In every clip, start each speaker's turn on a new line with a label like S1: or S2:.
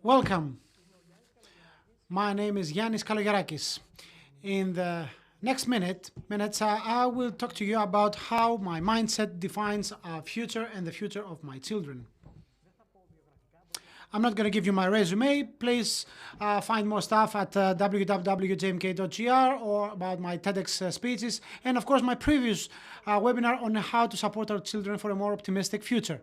S1: Welcome. My name is Yannis Kalogerakis. In the next minutes, I will talk to you about how my mindset defines our future and the future of my children. I'm not going to give you my resume. Please find more stuff at www.jmk.gr or about my TEDx speeches, and of course my previous webinar on how to support our children for a more optimistic future.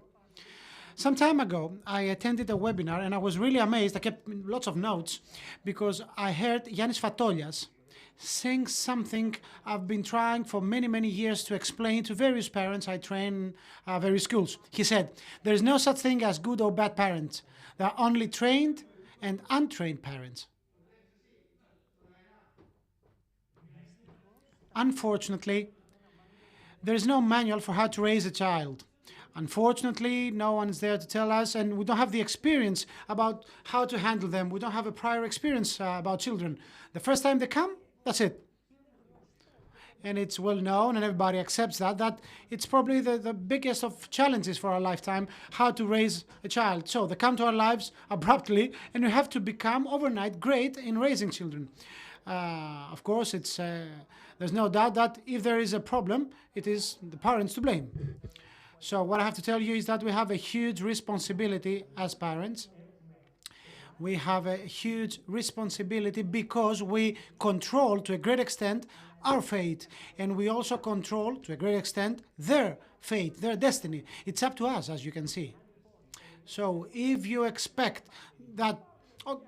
S1: Some time ago, I attended a webinar and I was really amazed. I kept lots of notes because I heard Yanis Fatolias saying something I've been trying for many years to explain to various parents I train various schools. He said, there is no such thing as good or bad parents. There are only trained and untrained parents. Unfortunately, there is no manual for how to raise a child. Unfortunately, no one is there to tell us, and we don't have the experience about how to handle them. We don't have a prior experience about children. The first time they come, that's it. And it's well known, and everybody accepts that it's probably the biggest of challenges for our lifetime, how to raise a child. So they come to our lives abruptly, and we have to become overnight great in raising children. Of course, there's no doubt that if there is a problem, it is the parents to blame. So what I have to tell you is that we have a huge responsibility as parents. We have a huge responsibility because we control to a great extent our fate, and we also control to a great extent their fate, their destiny. It's up to us, as you can see. So if you expect that,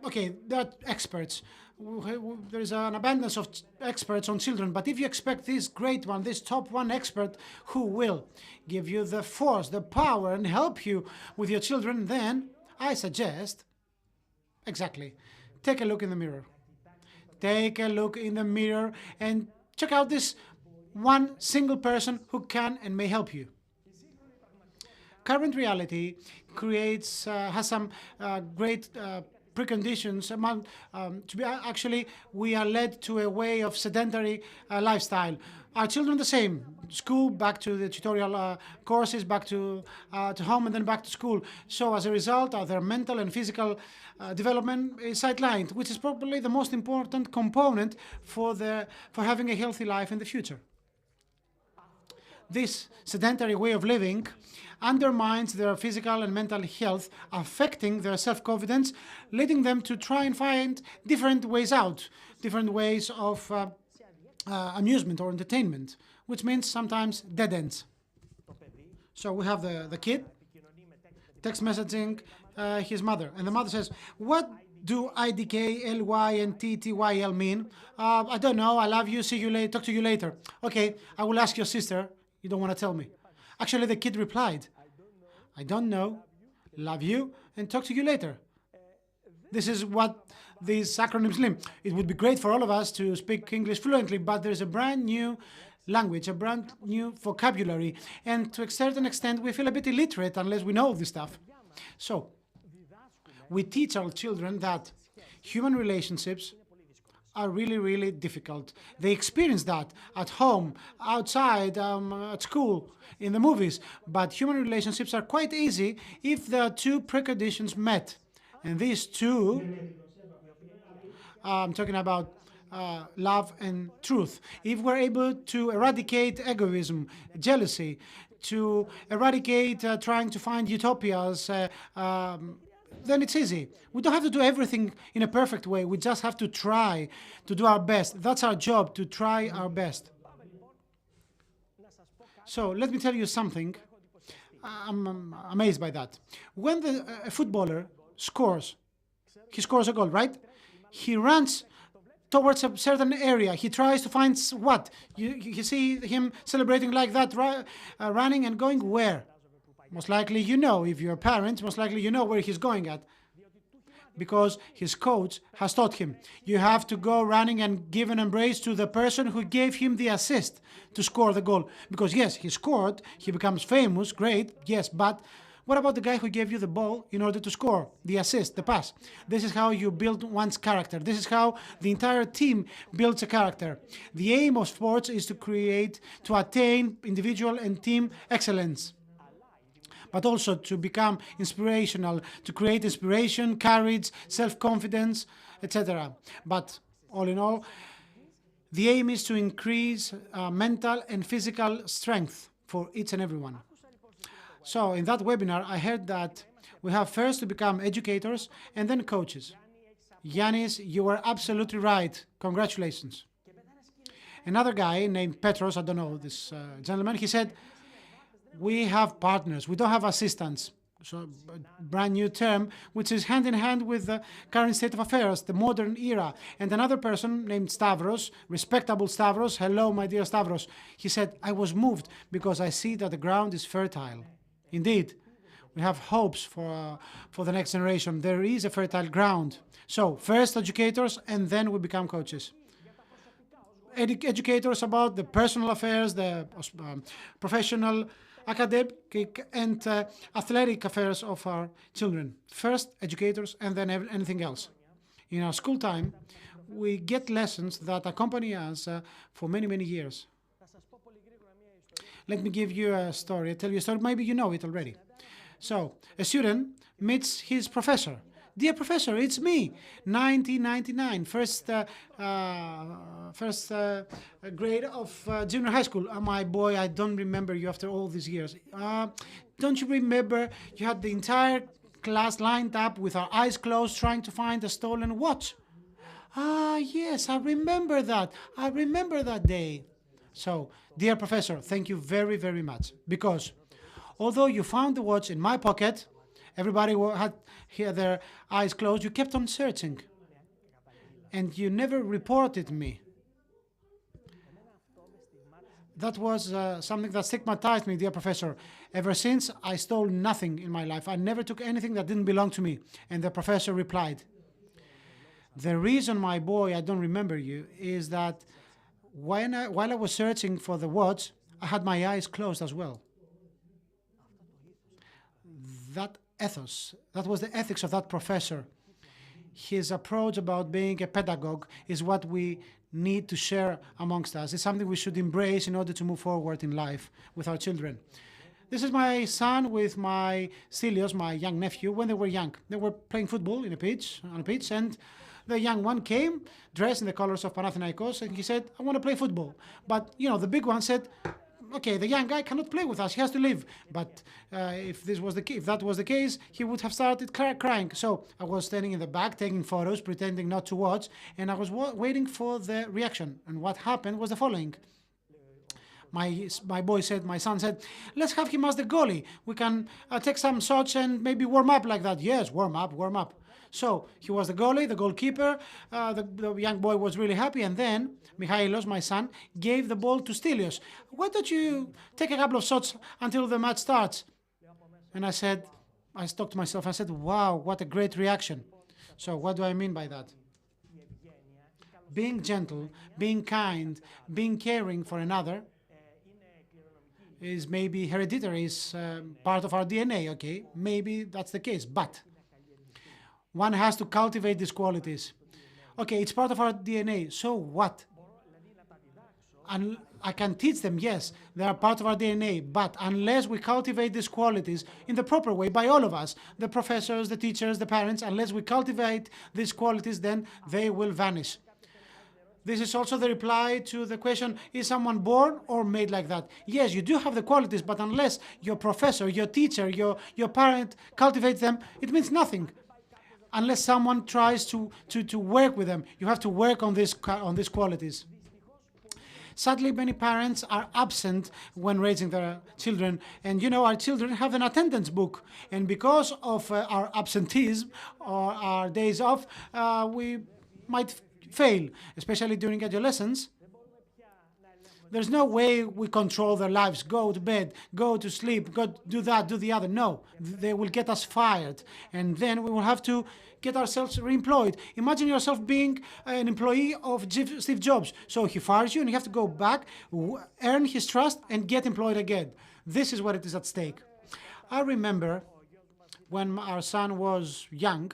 S1: okay, there are experts. There is an abundance of experts on children, but if you expect this great one, this top one expert who will give you the force, the power, and help you with your children, then I suggest, exactly, take a look in the mirror. Take a look in the mirror and check out this one single person who can and may help you. Current reality has some great preconditions. We are led to a way of sedentary lifestyle. Our children the same. School, back to the tutorial courses, back to home, and then back to school. So as a result, their mental and physical development is sidelined, which is probably the most important component for having a healthy life in the future. This sedentary way of living undermines their physical and mental health, affecting their self-confidence, leading them to try and find different ways out, different ways of amusement or entertainment, which means sometimes dead ends. So we have the kid text messaging his mother, and the mother says, "What do IDK, LY, and TTYL mean? I don't know, I love you, see you later, talk to you later." Okay, I will ask your sister, you don't want to tell me. Actually, the kid replied, "I don't know, love you, and talk to you later." This is what these acronyms mean. It would be great for all of us to speak English fluently, but there's a brand new language, a brand new vocabulary, and to a certain extent, we feel a bit illiterate unless we know this stuff. So, we teach our children that human relationships are really difficult. They experience that at home, outside, at school, in the movies. But human relationships are quite easy if there are two preconditions met. And these two, I'm talking about love and truth. If we're able to eradicate egoism, jealousy, to eradicate trying to find utopias, then it's easy. We don't have to do everything in a perfect way. We just have to try to do our best. That's our job, to try our best. So let me tell you something. I'm amazed by that. When a footballer scores, he scores a goal, right? He runs towards a certain area. He tries to find what? You see him celebrating like that, running and going where? Most likely you know, if you're a parent, most likely you know where he's going at. Because his coach has taught him. You have to go running and give an embrace to the person who gave him the assist to score the goal. Because yes, he scored, he becomes famous, great, yes, but what about the guy who gave you the ball in order to score, the assist, the pass? This is how you build one's character. This is how the entire team builds a character. The aim of sports is to attain individual and team excellence. but also to become inspirational, to create inspiration, courage, self-confidence, etc. But all in all, the aim is to increase mental and physical strength for each and everyone. So in that webinar, I heard that we have first to become educators and then coaches. Yanis, you were absolutely right. Congratulations. Another guy named Petros, I don't know this gentleman, he said, we have partners, we don't have assistants. So a brand new term, which is hand in hand with the current state of affairs, the modern era. And another person named Stavros, respectable Stavros, hello, my dear Stavros, he said, I was moved because I see that the ground is fertile. Indeed, we have hopes for the next generation. There is a fertile ground. So first educators, and then we become coaches. Educators about the personal affairs, the professional, academic, and athletic affairs of our children. First educators, and then anything else. In our school time, we get lessons that accompany us for many, many years. Let me give you a story. I'll tell you a story. Maybe you know it already. So, a student meets his professor. Dear professor, it's me, 1999, first grade of junior high school. My boy, I don't remember you after all these years. Don't you remember you had the entire class lined up with our eyes closed trying to find a stolen watch? Ah, yes, I remember that. I remember that day. So, dear professor, thank you very, very much. Because although you found the watch in my pocket, everybody had their eyes closed, you kept on searching. And you never reported me. That was something that stigmatized me, dear professor. Ever since, I stole nothing in my life. I never took anything that didn't belong to me. And the professor replied, the reason, my boy, I don't remember you, is that while I was searching for the watch, I had my eyes closed as well. That ethos, that was the ethics of that professor. His approach about being a pedagogue is what we need to share amongst us. It's something we should embrace in order to move forward in life with our children. This is my son with my Stelios, my young nephew, when they were young. They were playing football on a pitch, and the young one came dressed in the colors of Panathinaikos, and he said, I want to play football. But, the big one said, okay, the young guy cannot play with us. He has to leave. But if that was the case, he would have started crying. So I was standing in the back, taking photos, pretending not to watch, and I was waiting for the reaction. And what happened was the following. My son said, let's have him as the goalie. We can take some shots and maybe warm up like that. Yes, warm up. So he was the goalie, the goalkeeper. The young boy was really happy. And then Michalis, my son, gave the ball to Stelios. Why don't you take a couple of shots until the match starts? And I talked to myself. I said, wow, what a great reaction. So what do I mean by that? Being gentle, being kind, being caring for another is maybe hereditary, is part of our DNA, okay? Maybe that's the case, but one has to cultivate these qualities. Okay, it's part of our DNA, so what? And I can teach them, yes, they are part of our DNA, but unless we cultivate these qualities in the proper way by all of us, the professors, the teachers, the parents, unless we cultivate these qualities, then they will vanish. This is also the reply to the question, is someone born or made like that? Yes, you do have the qualities, but unless your professor, your teacher, your parent cultivates them, it means nothing. Unless someone tries to work with them, you have to work on these qualities. Sadly, many parents are absent when raising their children. And our children have an attendance book. And because of our absenteeism or our days off, we might fail, especially during adolescence. There's no way we control their lives. Go to bed, go to sleep, go do that, do the other. No, they will get us fired. And then we will have to get ourselves reemployed. Imagine yourself being an employee of Steve Jobs. So he fires you and you have to go back, earn his trust, and get employed again. This is what it is at stake. I remember when our son was young,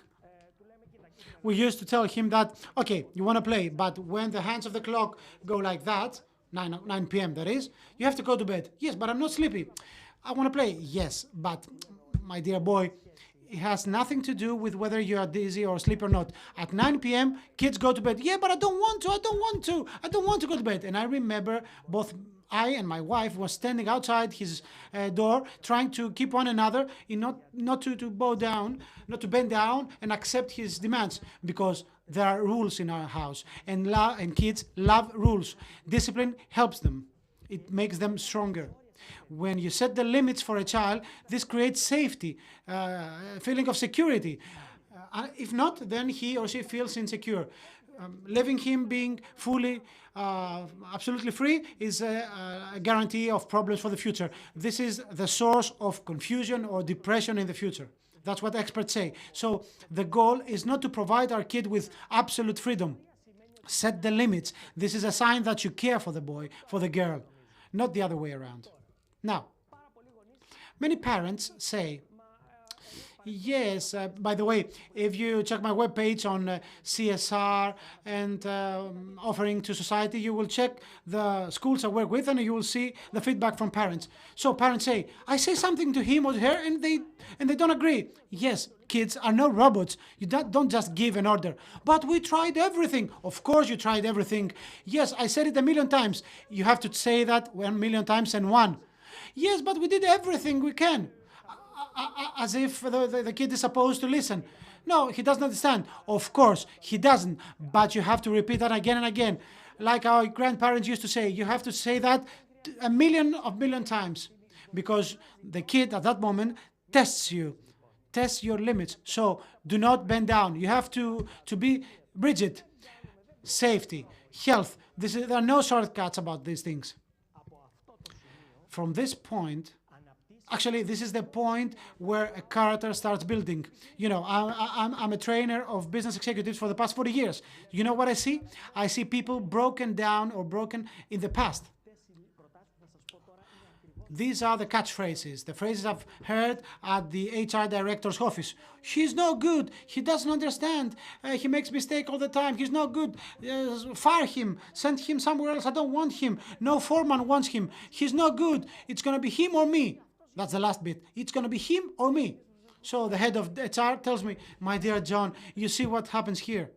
S1: we used to tell him that, okay, you want to play, but when the hands of the clock go like that, 9 p.m. that is, you have to go to bed. Yes, but I'm not sleepy. I want to play. Yes, but my dear boy, it has nothing to do with whether you are dizzy or asleep or not. At 9 p.m., kids go to bed. Yeah, but I don't want to. I don't want to. I don't want to go to bed. And I remember both I and my wife was standing outside his door, trying to keep one another, in not to bow down, not to bend down and accept his demands, because there are rules in our house, and kids love rules. Discipline helps them. It makes them stronger. When you set the limits for a child, this creates safety, a feeling of security. If not, then he or she feels insecure. Leaving him being fully, absolutely free is a guarantee of problems for the future. This is the source of confusion or depression in the future. That's what experts say. So the goal is not to provide our kid with absolute freedom. Set the limits. This is a sign that you care for the boy, for the girl, not the other way around. Now, many parents say, yes, by the way, if you check my webpage on CSR and offering to society, you will check the schools I work with and you will see the feedback from parents. So parents say, I say something to him or to her and they don't agree. Yes, kids are no robots. You don't just give an order. But we tried everything. Of course you tried everything. Yes, I said it a million times. You have to say that 1 million times and one. Yes, but we did everything we can. As if the kid is supposed to listen. No, he doesn't understand. Of course, he doesn't. But you have to repeat that again and again. Like our grandparents used to say, you have to say that a million times. Because the kid at that moment tests you, tests your limits. So do not bend down. You have to be rigid. Safety, health. There are no shortcuts about these things. From this point, actually, this is the point where a character starts building. You know, I'm a trainer of business executives for the past 40 years. You know what I see? I see people broken down or broken in the past. These are the catchphrases, the phrases I've heard at the HR director's office. He's no good. He doesn't understand. He makes mistakes all the time. He's no good. Fire him. Send him somewhere else. I don't want him. No foreman wants him. He's no good. It's going to be him or me. That's the last bit. It's going to be him or me. So the head of HR tells me, my dear John, you see what happens here.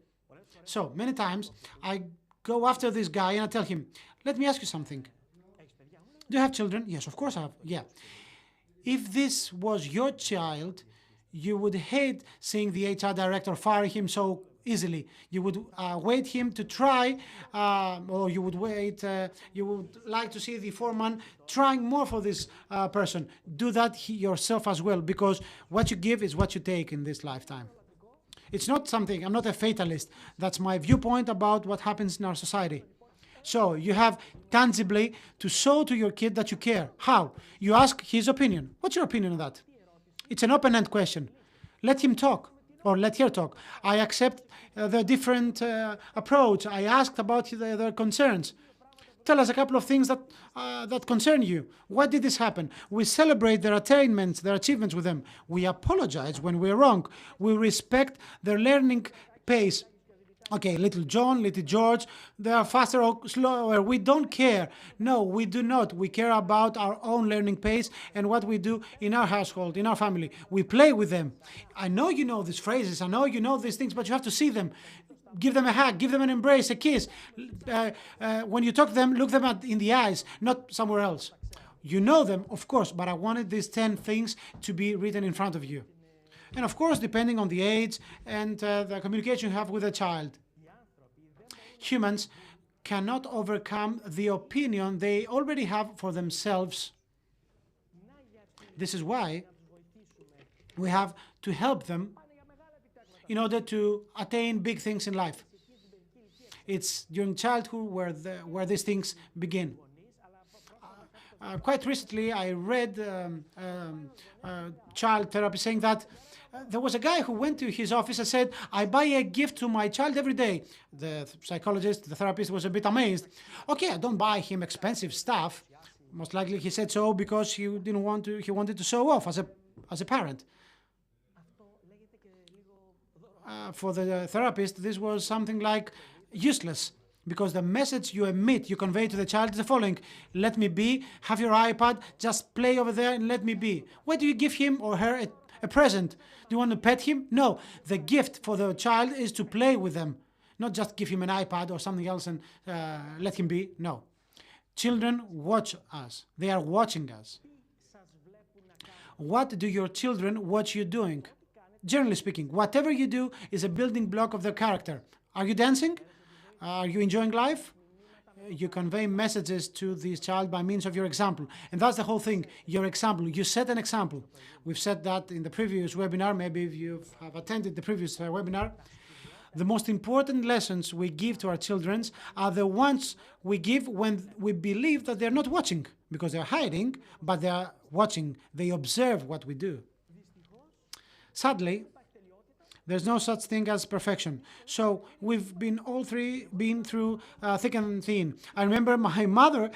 S1: So many times I go after this guy and I tell him, let me ask you something. Do you have children? Yes, of course I have. Yeah. If this was your child, you would hate seeing the HR director fire him so easily. You would wait him to try, or you would you would like to see the foreman trying more for this person. Do that yourself as well, because what you give is what you take in this lifetime. It's not something, I'm not a fatalist. That's my viewpoint about what happens in our society. So you have tangibly to show to your kid that you care. How? You ask his opinion. What's your opinion on that? It's an open-end question. Let him talk or let her talk. I accept the different approach. I asked about their concerns. Tell us a couple of things that concern you. Why did this happen? We celebrate their attainments, their achievements with them. We apologize when we're wrong. We respect their learning pace. Okay, little John, little George, they are faster or slower. We don't care. No, we do not. We care about our own learning pace and what we do in our household, in our family. We play with them. I know you know these phrases. I know you know these things, but you have to see them. Give them a hug, give them an embrace, a kiss. When you talk to them, look them in the eyes, not somewhere else. You know them, of course, but I wanted these 10 things to be written in front of you. And of course, depending on the age and the communication you have with a child. Humans cannot overcome the opinion they already have for themselves. This is why we have to help them in order to attain big things in life. It's during childhood where these things begin. Quite recently, I read child therapy saying that there was a guy who went to his office and said, I buy a gift to my child every day. The psychologist, the therapist was a bit amazed. Okay, I don't buy him expensive stuff. Most likely he said so because he wanted to show off as a parent. For the therapist, this was something like useless. Because the message you emit, you convey to the child is the following: let me be, have your iPad, just play over there and let me be. Why do you give him or her a present? Do you want to pet him? No, the gift for the child is to play with them, not just give him an iPad or something else and let him be. No. Children watch us. They are watching us. What do your children watch you doing? Generally speaking, whatever you do is a building block of their character. Are you dancing? Are you enjoying life? You convey messages to this child by means of your example. And that's the whole thing, your example. You set an example. We've said that in the previous webinar. Maybe if you have attended the previous webinar. The most important lessons we give to our children are the ones we give when we believe that they're not watching, because they're hiding, but they're watching. They observe what we do. Sadly, there's no such thing as perfection. So we've been all three been through thick and thin. I remember my mother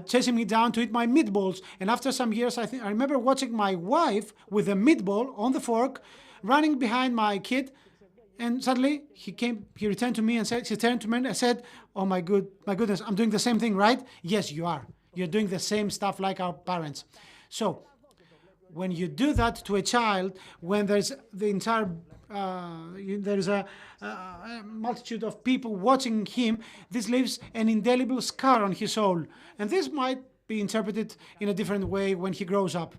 S1: chasing me down to eat my meatballs. And after some years, I remember watching my wife with a meatball on the fork, running behind my kid. And suddenly he returned to me and said, she turned to me and said, oh my goodness, I'm doing the same thing, right? Yes, you are. You're doing the same stuff like our parents. So when you do that to a child, when there's the entire there's a multitude of people watching him, this leaves an indelible scar on his soul. And this might be interpreted in a different way when he grows up.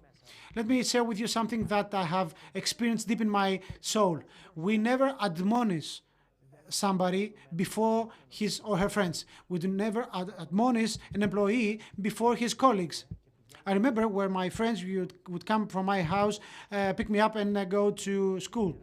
S1: Let me share with you something that I have experienced deep in my soul. We never admonish somebody before his or her friends. We do never admonish an employee before his colleagues. I remember where my friends would come from my house, pick me up and go to school.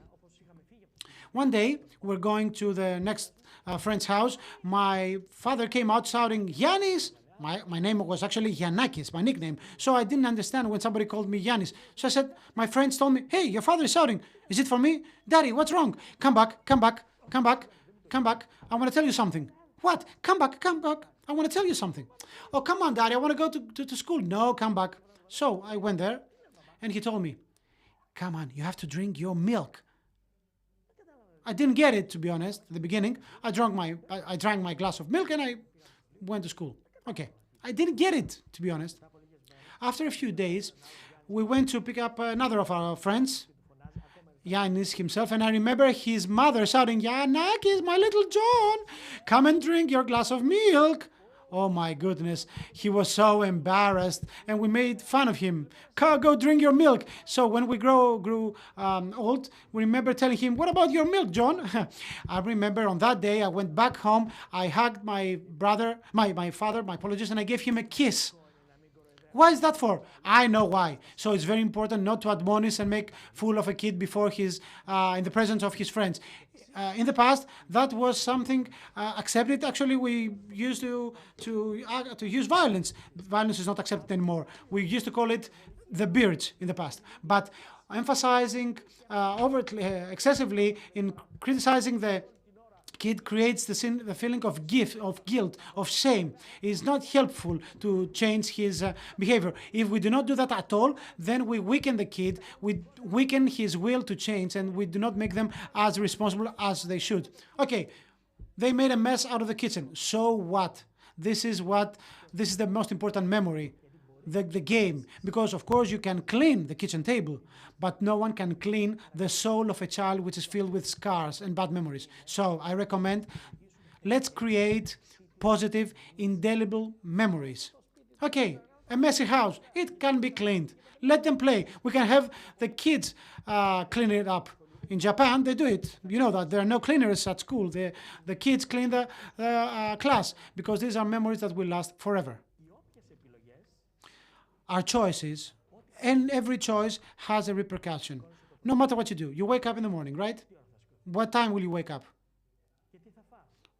S1: One day, we're going to the next friend's house. My father came out shouting, Yannis! My name was actually Yanakis, my nickname. So I didn't understand when somebody called me Yannis. So I said, my friends told me, hey, your father is shouting. Is it for me? Daddy, what's wrong? Come back, come back, come back, come back. I want to tell you something. What? Come back, come back. I want to tell you something. Oh, come on, Daddy, I want to go to school. No, come back. So I went there and he told me, come on, you have to drink your milk. I didn't get it, to be honest, at the beginning. I drank my glass of milk and I went to school. Okay, I didn't get it, to be honest. After a few days, we went to pick up another of our friends, Yannis himself, and I remember his mother shouting, Yanakis, my little John, come and drink your glass of milk. Oh my goodness, he was so embarrassed and we made fun of him. Go drink your milk. So when we grew old, we remember telling him, what about your milk, John? I remember on that day, I went back home, I hugged my brother, my father, my apologies, and I gave him a kiss. Why is that for? I know why. So it's very important not to admonish and make fool of a kid before his, in the presence of his friends. In the past, that was something accepted. Actually, we used to use violence. Violence is not accepted anymore. We used to call it the birds in the past. But emphasizing overtly, excessively in criticizing the kid creates the feeling of guilt, of shame. It's not helpful to change his behavior. If we do not do that at all, then we weaken the kid, we weaken his will to change, and we do not make them as responsible as they should. Okay, they made a mess out of the kitchen. So what? This is the most important memory. The game, because of course you can clean the kitchen table, but no one can clean the soul of a child which is filled with scars and bad memories. So I recommend, let's create positive, indelible memories. Okay, a messy house, it can be cleaned. Let them play. We can have the kids clean it up. In Japan, they do it. You know that there are no cleaners at school. The kids clean the class, because these are memories that will last forever. Our choices, and every choice has a repercussion. No matter what you do, you wake up in the morning, right? What time will you wake up?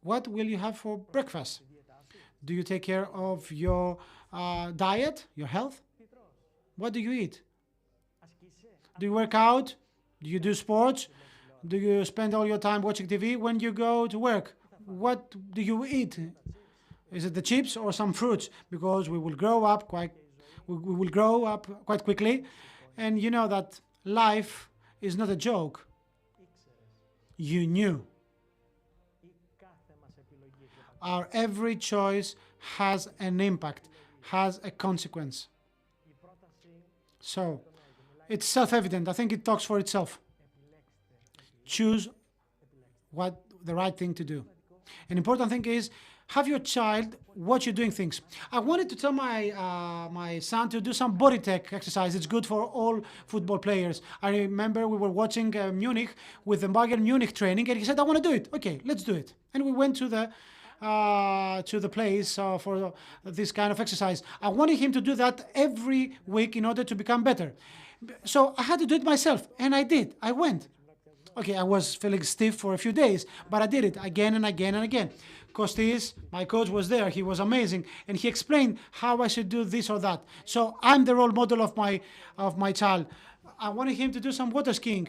S1: What will you have for breakfast? Do you take care of your diet, your health? What do you eat? Do you work out? Do you do sports? Do you spend all your time watching TV when you go to work? What do you eat? Is it the chips or some fruits? Because we will grow up quite quickly, and you know that life is not a joke. You knew. Our every choice has an impact, has a consequence. So it's self-evident. I think it talks for itself. Choose what the right thing to do. An important thing is have your child watch you doing things. I wanted to tell my son to do some body tech exercise. It's good for all football players. I remember we were watching Munich with the Bayern Munich training, and he said, "I want to do it." Okay, let's do it. And we went to the place for this kind of exercise. I wanted him to do that every week in order to become better. So I had to do it myself, and I did. I went. Okay, I was feeling stiff for a few days, but I did it again and again and again. Kostis, my coach, was there. He was amazing, and he explained how I should do this or that. So I'm the role model of my child. I wanted him to do some water skiing.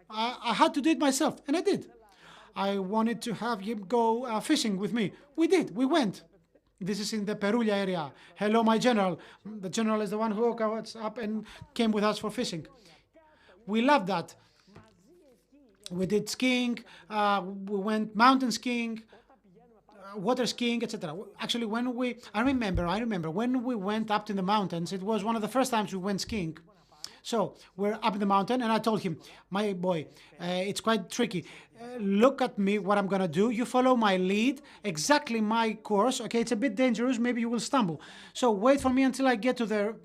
S1: I had to do it myself, and I did. I wanted to have him go fishing with me. We did. We went. This is in the Perugia area. Hello, my general. The general is the one who woke us up and came with us for fishing. We loved that. We did skiing. We went mountain skiing, water skiing, etc. Actually, I remember when we went up in the mountains. It was one of the first times we went skiing. So we're up in the mountain, and I told him, my boy, it's quite tricky. Look at me, what I'm gonna do. You follow my lead, exactly my course. Okay, it's a bit dangerous. Maybe you will stumble. So wait for me until I get to the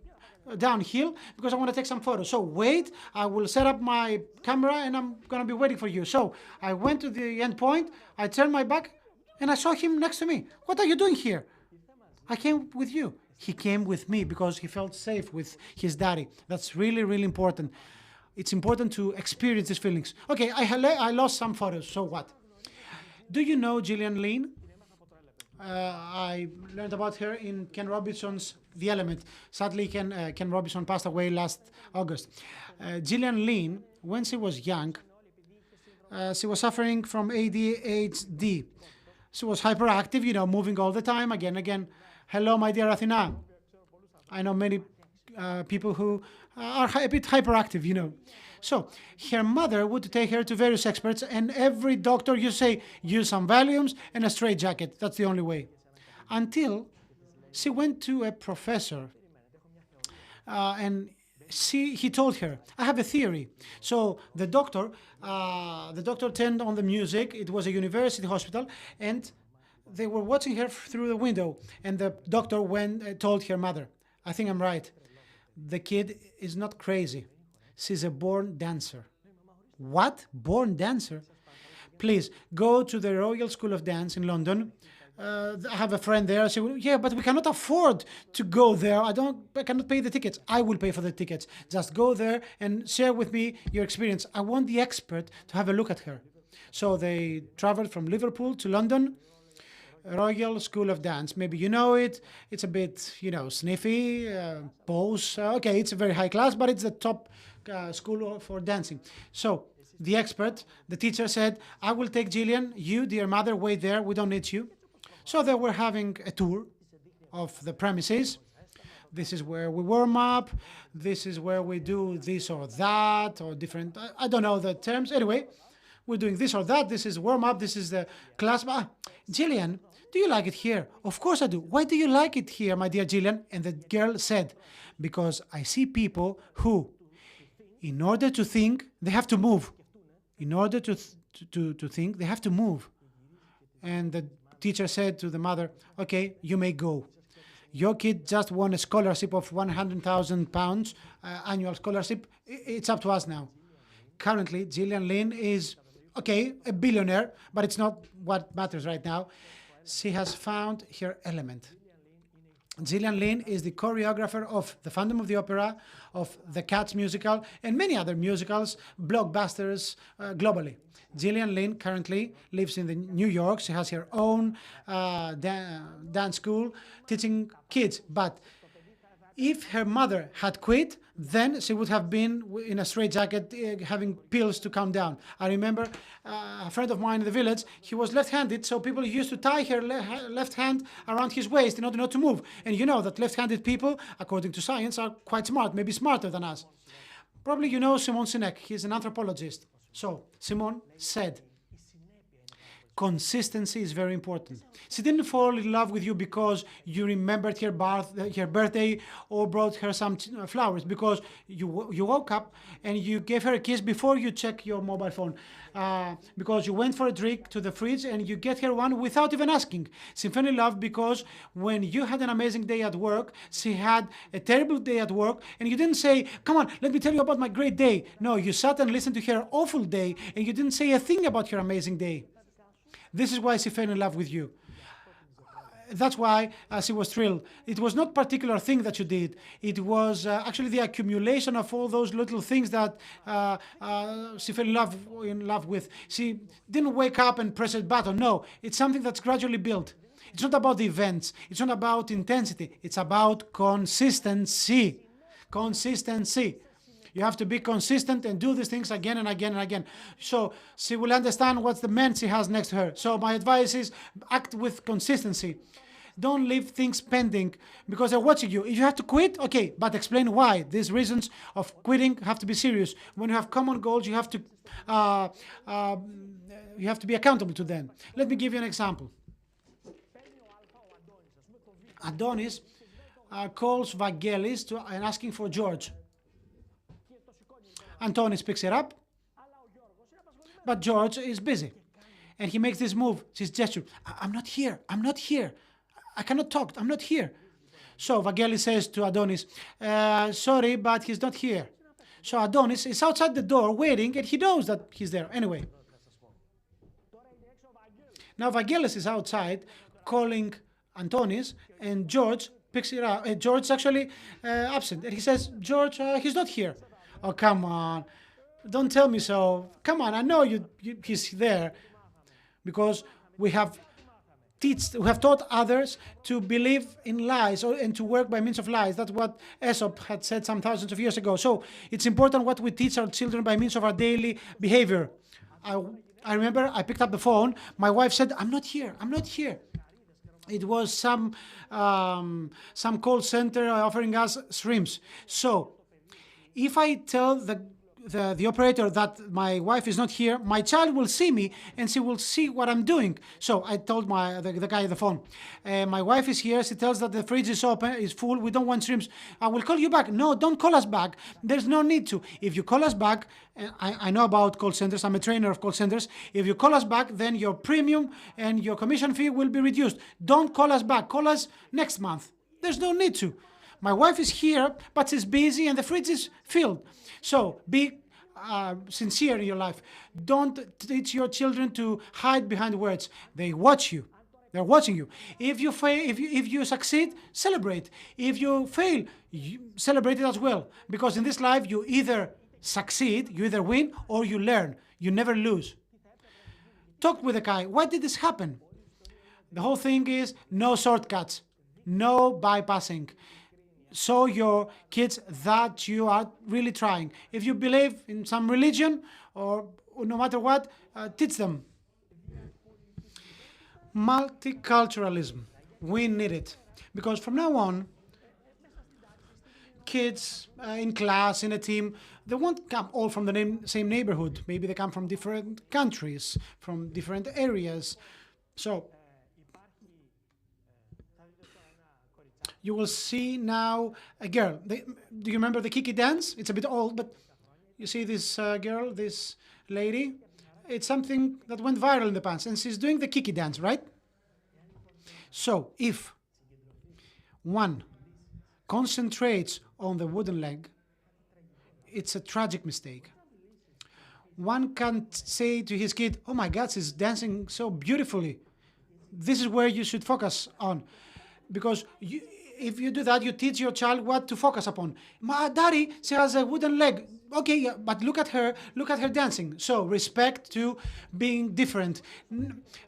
S1: downhill because I want to take some photos. So wait, I will set up my camera and I'm gonna be waiting for you. So I went to the end point. I turned my back, and I saw him next to me. What are you doing here? I came with you. He came with me because he felt safe with his daddy. That's really, really important. It's important to experience these feelings. Okay, I lost some photos, so what? Do you know Gillian Lynn? I learned about her in Ken Robinson's The Element. Sadly, Ken Robinson passed away last August. Gillian Lynn, when she was young, she was suffering from ADHD. She was hyperactive, moving all the time, again. Hello, my dear Athena. I know many people who are a bit hyperactive. So her mother would take her to various experts, and every doctor you say, use some Valiums and a straitjacket. That's the only way. Until she went to a professor, and he told her, I have a theory. So the doctor turned on the music. It was a university hospital, and they were watching her through the window. And the doctor told her mother, I think I'm right. The kid is not crazy. She's a born dancer. What? Born dancer? Please go to the Royal School of Dance in London. I have a friend there. She will, yeah, but we cannot afford to go there. I cannot pay the tickets. I will pay for the tickets. Just go there and share with me your experience. I want the expert to have a look at her. So they traveled from Liverpool to London. Royal School of Dance. Maybe you know it. It's a bit, sniffy, pose. Okay, it's a very high class, but it's the top school for dancing. So the expert, the teacher said, I will take Gillian. You, dear mother, wait there. We don't need you. So they were having a tour of the premises. This is where we warm up. This is where we do this or that or different. I don't know the terms. Anyway, we're doing this or that. This is warm up. This is the class. Gillian, do you like it here? Of course I do. Why do you like it here, my dear Gillian? And the girl said, because I see people who, in order to think, they have to move. In order to think, they have to move. And the teacher said to the mother, okay, you may go. Your kid just won a scholarship of £100,000, annual scholarship. It's up to us now. Currently, Gillian Lynn is, okay, a billionaire, but it's not what matters right now. She has found her element. Gillian Lynn is the choreographer of The Phantom of the Opera, of the Cats musical, and many other musicals, blockbusters globally. Gillian Lynn currently lives in New York. She has her own dance school teaching kids. But if her mother had quit, then she would have been in a straitjacket having pills to calm down. I remember a friend of mine in the village, he was left-handed, so people used to tie her left hand around his waist in order not to move. And you know that left-handed people, according to science, are quite smart, maybe smarter than us. Probably you know Simon Sinek, he's an anthropologist. So Simon said, Consistency is very important. She didn't fall in love with you because you remembered her birthday or brought her some flowers, because you woke up and you gave her a kiss before you check your mobile phone, because you went for a drink to the fridge and you get her one without even asking. She fell in love because when you had an amazing day at work, she had a terrible day at work, and you didn't say, come on, let me tell you about my great day. No, you sat and listened to her awful day and you didn't say a thing about her amazing day. This is why she fell in love with you. That's why she was thrilled. It was not a particular thing that you did. It was actually the accumulation of all those little things that she fell in love with. She didn't wake up and press a button. No, it's something that's gradually built. It's not about the events. It's not about intensity. It's about consistency. Consistency. You have to be consistent and do these things again and again and again. So she will understand what's the man she has next to her. So my advice is act with consistency. Don't leave things pending because they're watching you. If you have to quit, okay, but explain why. These reasons of quitting have to be serious. When you have common goals, you have to be accountable to them. Let me give you an example. Adonis calls Vangelis and asking for George. Antonis picks it up, but George is busy. And he makes this move, this gesture. I'm not here. I'm not here. I cannot talk. I'm not here. So Vangelis says to Adonis, sorry, but he's not here. So Adonis is outside the door waiting, and he knows that he's there. Anyway. Now Vangelis is outside calling Antonis, and George picks it up. George is actually absent. And he says, George, he's not here. Oh, come on. Don't tell me so. Come on, I know he's there. Because we have taught others to believe in lies and to work by means of lies. That's what Aesop had said some thousands of years ago. So it's important what we teach our children by means of our daily behavior. I remember I picked up the phone. My wife said, I'm not here. I'm not here. It was some call center offering us shrimps. So if I tell the operator that my wife is not here, my child will see me and she will see what I'm doing. So I told the guy on the phone, my wife is here. She tells that the fridge is full. We don't want shrimps. I will call you back. No, don't call us back. There's no need to. If you call us back, I know about call centers. I'm a trainer of call centers. If you call us back, then your premium and your commission fee will be reduced. Don't call us back. Call us next month. There's no need to. My wife is here, but she's busy and the fridge is filled. So be sincere in your life. Don't teach your children to hide behind words. They watch you. They're watching you. If you fail, if you succeed, celebrate. If you fail, celebrate it as well. Because in this life, you either succeed, you either win, or you learn. You never lose. Talk with the guy. Why did this happen? The whole thing is no shortcuts, no bypassing. Show your kids that you are really trying. If you believe in some religion or no matter what, teach them. Multiculturalism. We need it. Because from now on, kids in class, in a team, they won't come all from the same neighborhood. Maybe they come from different countries, from different areas. So you will see now a girl. Do you remember the Kiki dance? It's a bit old, but you see this girl, this lady. It's something that went viral in the past, and she's doing the Kiki dance, right? So if one concentrates on the wooden leg, it's a tragic mistake. One can't say to his kid, oh my God, she's dancing so beautifully. This is where you should focus on. Because if you do that, you teach your child what to focus upon. My daddy, she has a wooden leg. Okay, yeah, but look at her dancing. So respect to being different.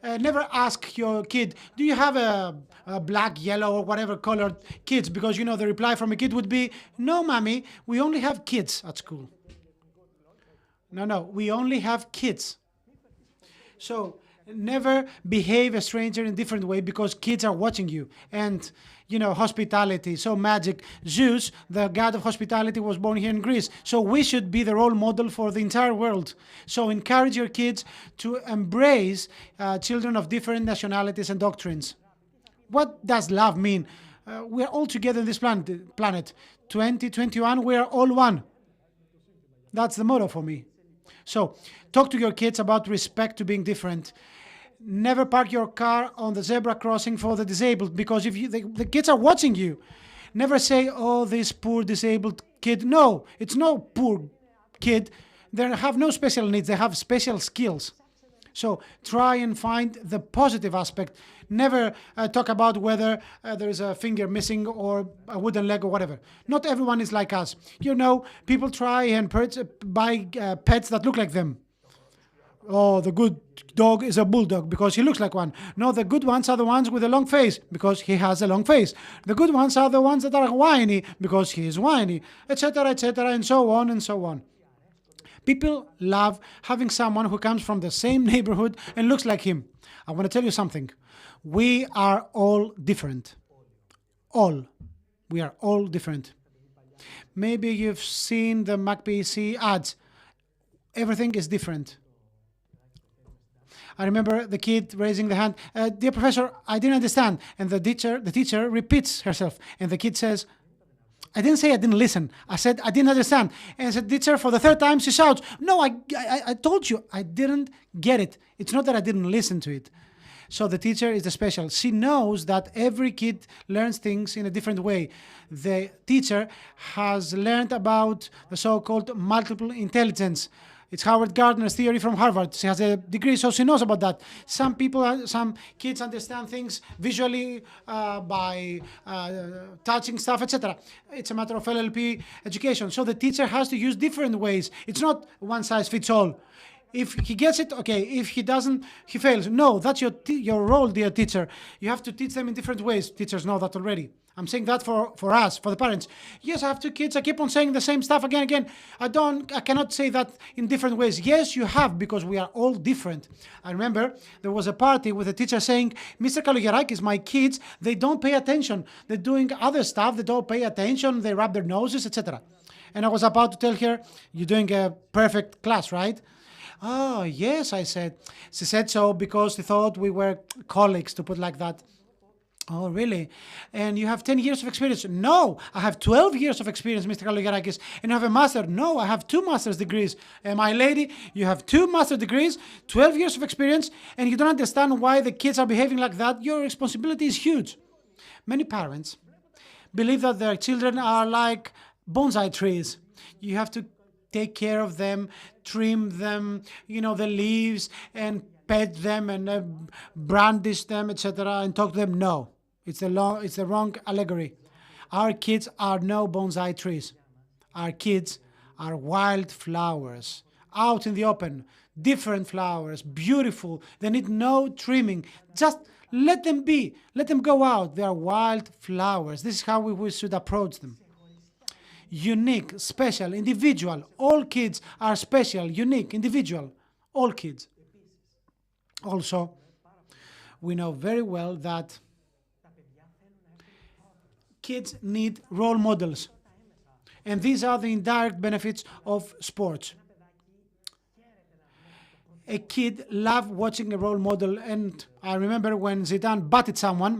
S1: Never ask your kid, do you have a black, yellow, or whatever colored kids? Because the reply from a kid would be, no, mommy, we only have kids at school. No, we only have kids. So Never behave a stranger in a different way because kids are watching you. And hospitality, so magic. Zeus, the god of hospitality, was born here in Greece. So we should be the role model for the entire world. So encourage your kids to embrace children of different nationalities and doctrines. What does love mean? We are all together in this planet. 2021, we are all one. That's the motto for me. So talk to your kids about respect to being different. Never park your car on the zebra crossing for the disabled, because if the kids are watching you. Never say, oh, this poor disabled kid. No, it's no poor kid. They have no special needs. They have special skills. So try and find the positive aspect. Never talk about whether there is a finger missing or a wooden leg or whatever. Not everyone is like us. People try and buy pets that look like them. Oh, the good dog is a bulldog because he looks like one. No, the good ones are the ones with a long face because he has a long face. The good ones are the ones that are whiny because he is whiny, etc., and so on and so on. People love having someone who comes from the same neighborhood and looks like him. I want to tell you something. We are all different. We are all different. Maybe you've seen the McPC ads. Everything is different. I remember the kid raising the hand. Dear professor, I didn't understand. And the teacher repeats herself. And the kid says, I didn't say I didn't listen. I said I didn't understand. And the teacher, for the third time, she shouts, no, I told you, I didn't get it. It's not that I didn't listen to it. So the teacher is the special. She knows that every kid learns things in a different way. The teacher has learned about the so-called multiple intelligence. It's Howard Gardner's theory from Harvard. She has a degree, so she knows about that. Some kids understand things visually by touching stuff, etc. It's a matter of LLP education. So the teacher has to use different ways. It's not one size fits all. If he gets it, okay. If he doesn't, he fails. No, that's your role, dear teacher. You have to teach them in different ways. Teachers know that already. I'm saying that for us, for the parents. Yes, I have two kids. I keep on saying the same stuff again. I cannot say that in different ways. Yes, you have, because we are all different. I remember there was a party with a teacher saying, Mr. Kalogerakis, my kids, they don't pay attention. They're doing other stuff. They don't pay attention. They rub their noses, etc. And I was about to tell her, you're doing a perfect class, right? Oh, yes, I said. She said so because she thought we were colleagues, to put like that. Oh, really? And you have 10 years of experience? No, I have 12 years of experience, Mr. Kalogerakis. And you have a master? No, I have 2 master's degrees. And my lady, you have 2 master's degrees, 12 years of experience, and you don't understand why the kids are behaving like that. Your responsibility is huge. Many parents believe that their children are like bonsai trees. You have to take care of them, trim them, the leaves, and pet them and brandish them, etc., and talk to them. No. It's the wrong allegory. Our kids are no bonsai trees. Our kids are wild flowers out in the open, different flowers, beautiful. They need no trimming. Just let them be. Let them go out. They are wild flowers. This is how we should approach them. Unique, special, individual. All kids are special, unique, individual. All kids. Also, we know very well that kids need role models. And these are the indirect benefits of sports. A kid loves watching a role model, and I remember when Zidane batted someone,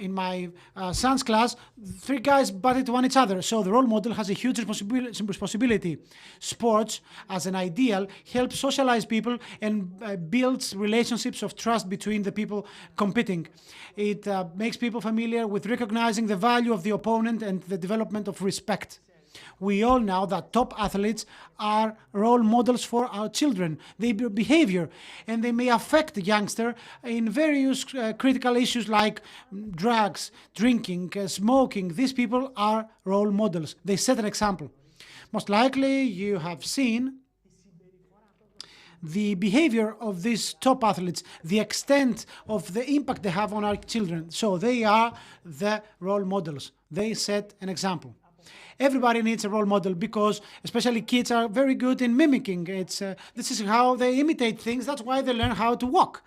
S1: in my son's class, 3 guys batted one each other. So the role model has a huge responsibility. Sports, as an ideal, helps socialize people and builds relationships of trust between the people competing. It makes people familiar with recognizing the value of the opponent and the development of respect. We all know that top athletes are role models for our children. Their behavior, and they may affect the youngster in various critical issues like drugs, drinking, smoking. These people are role models. They set an example. Most likely you have seen the behavior of these top athletes, the extent of the impact they have on our children. So they are the role models. They set an example. Everybody needs a role model because especially kids are very good in mimicking. This is how they imitate things. That's why they learn how to walk.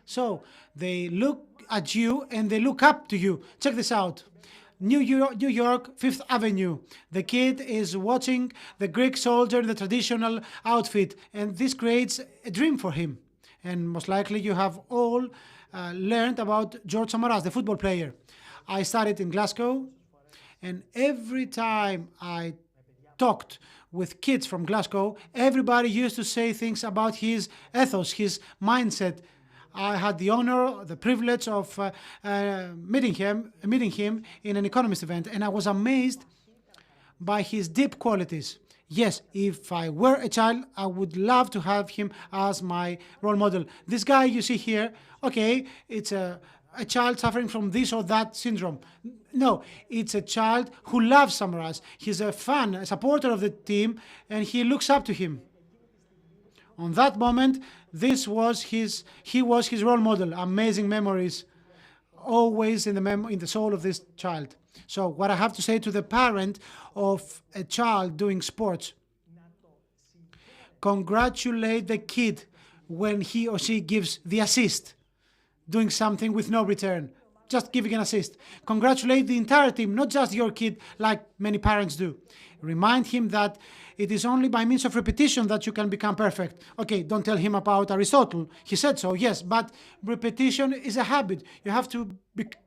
S1: So they look at you and they look up to you. Check this out. New York, Fifth Avenue. The kid is watching the Greek soldier in the traditional outfit, and this creates a dream for him. And most likely you have all learned about George Samaras, the football player. I studied in Glasgow, and every time I talked with kids from Glasgow, everybody used to say things about his ethos, his mindset. I had the honor, the privilege of meeting him in an economist event, and I was amazed by his deep qualities. Yes, if I were a child, I would love to have him as my role model. This guy you see here, okay, it's a child suffering from this or that syndrome. No, it's a child who loves Samaras. He's a fan, a supporter of the team, and he looks up to him. On that moment, he was his role model. Amazing memories, always in the soul of this child. So what I have to say to the parent of a child doing sports, congratulate the kid when he or she gives the assist, doing something with no return, just giving an assist. Congratulate the entire team, not just your kid, like many parents do. Remind him that it is only by means of repetition that you can become perfect. Okay, don't tell him about Aristotle. He said so, yes, but repetition is a habit. You have to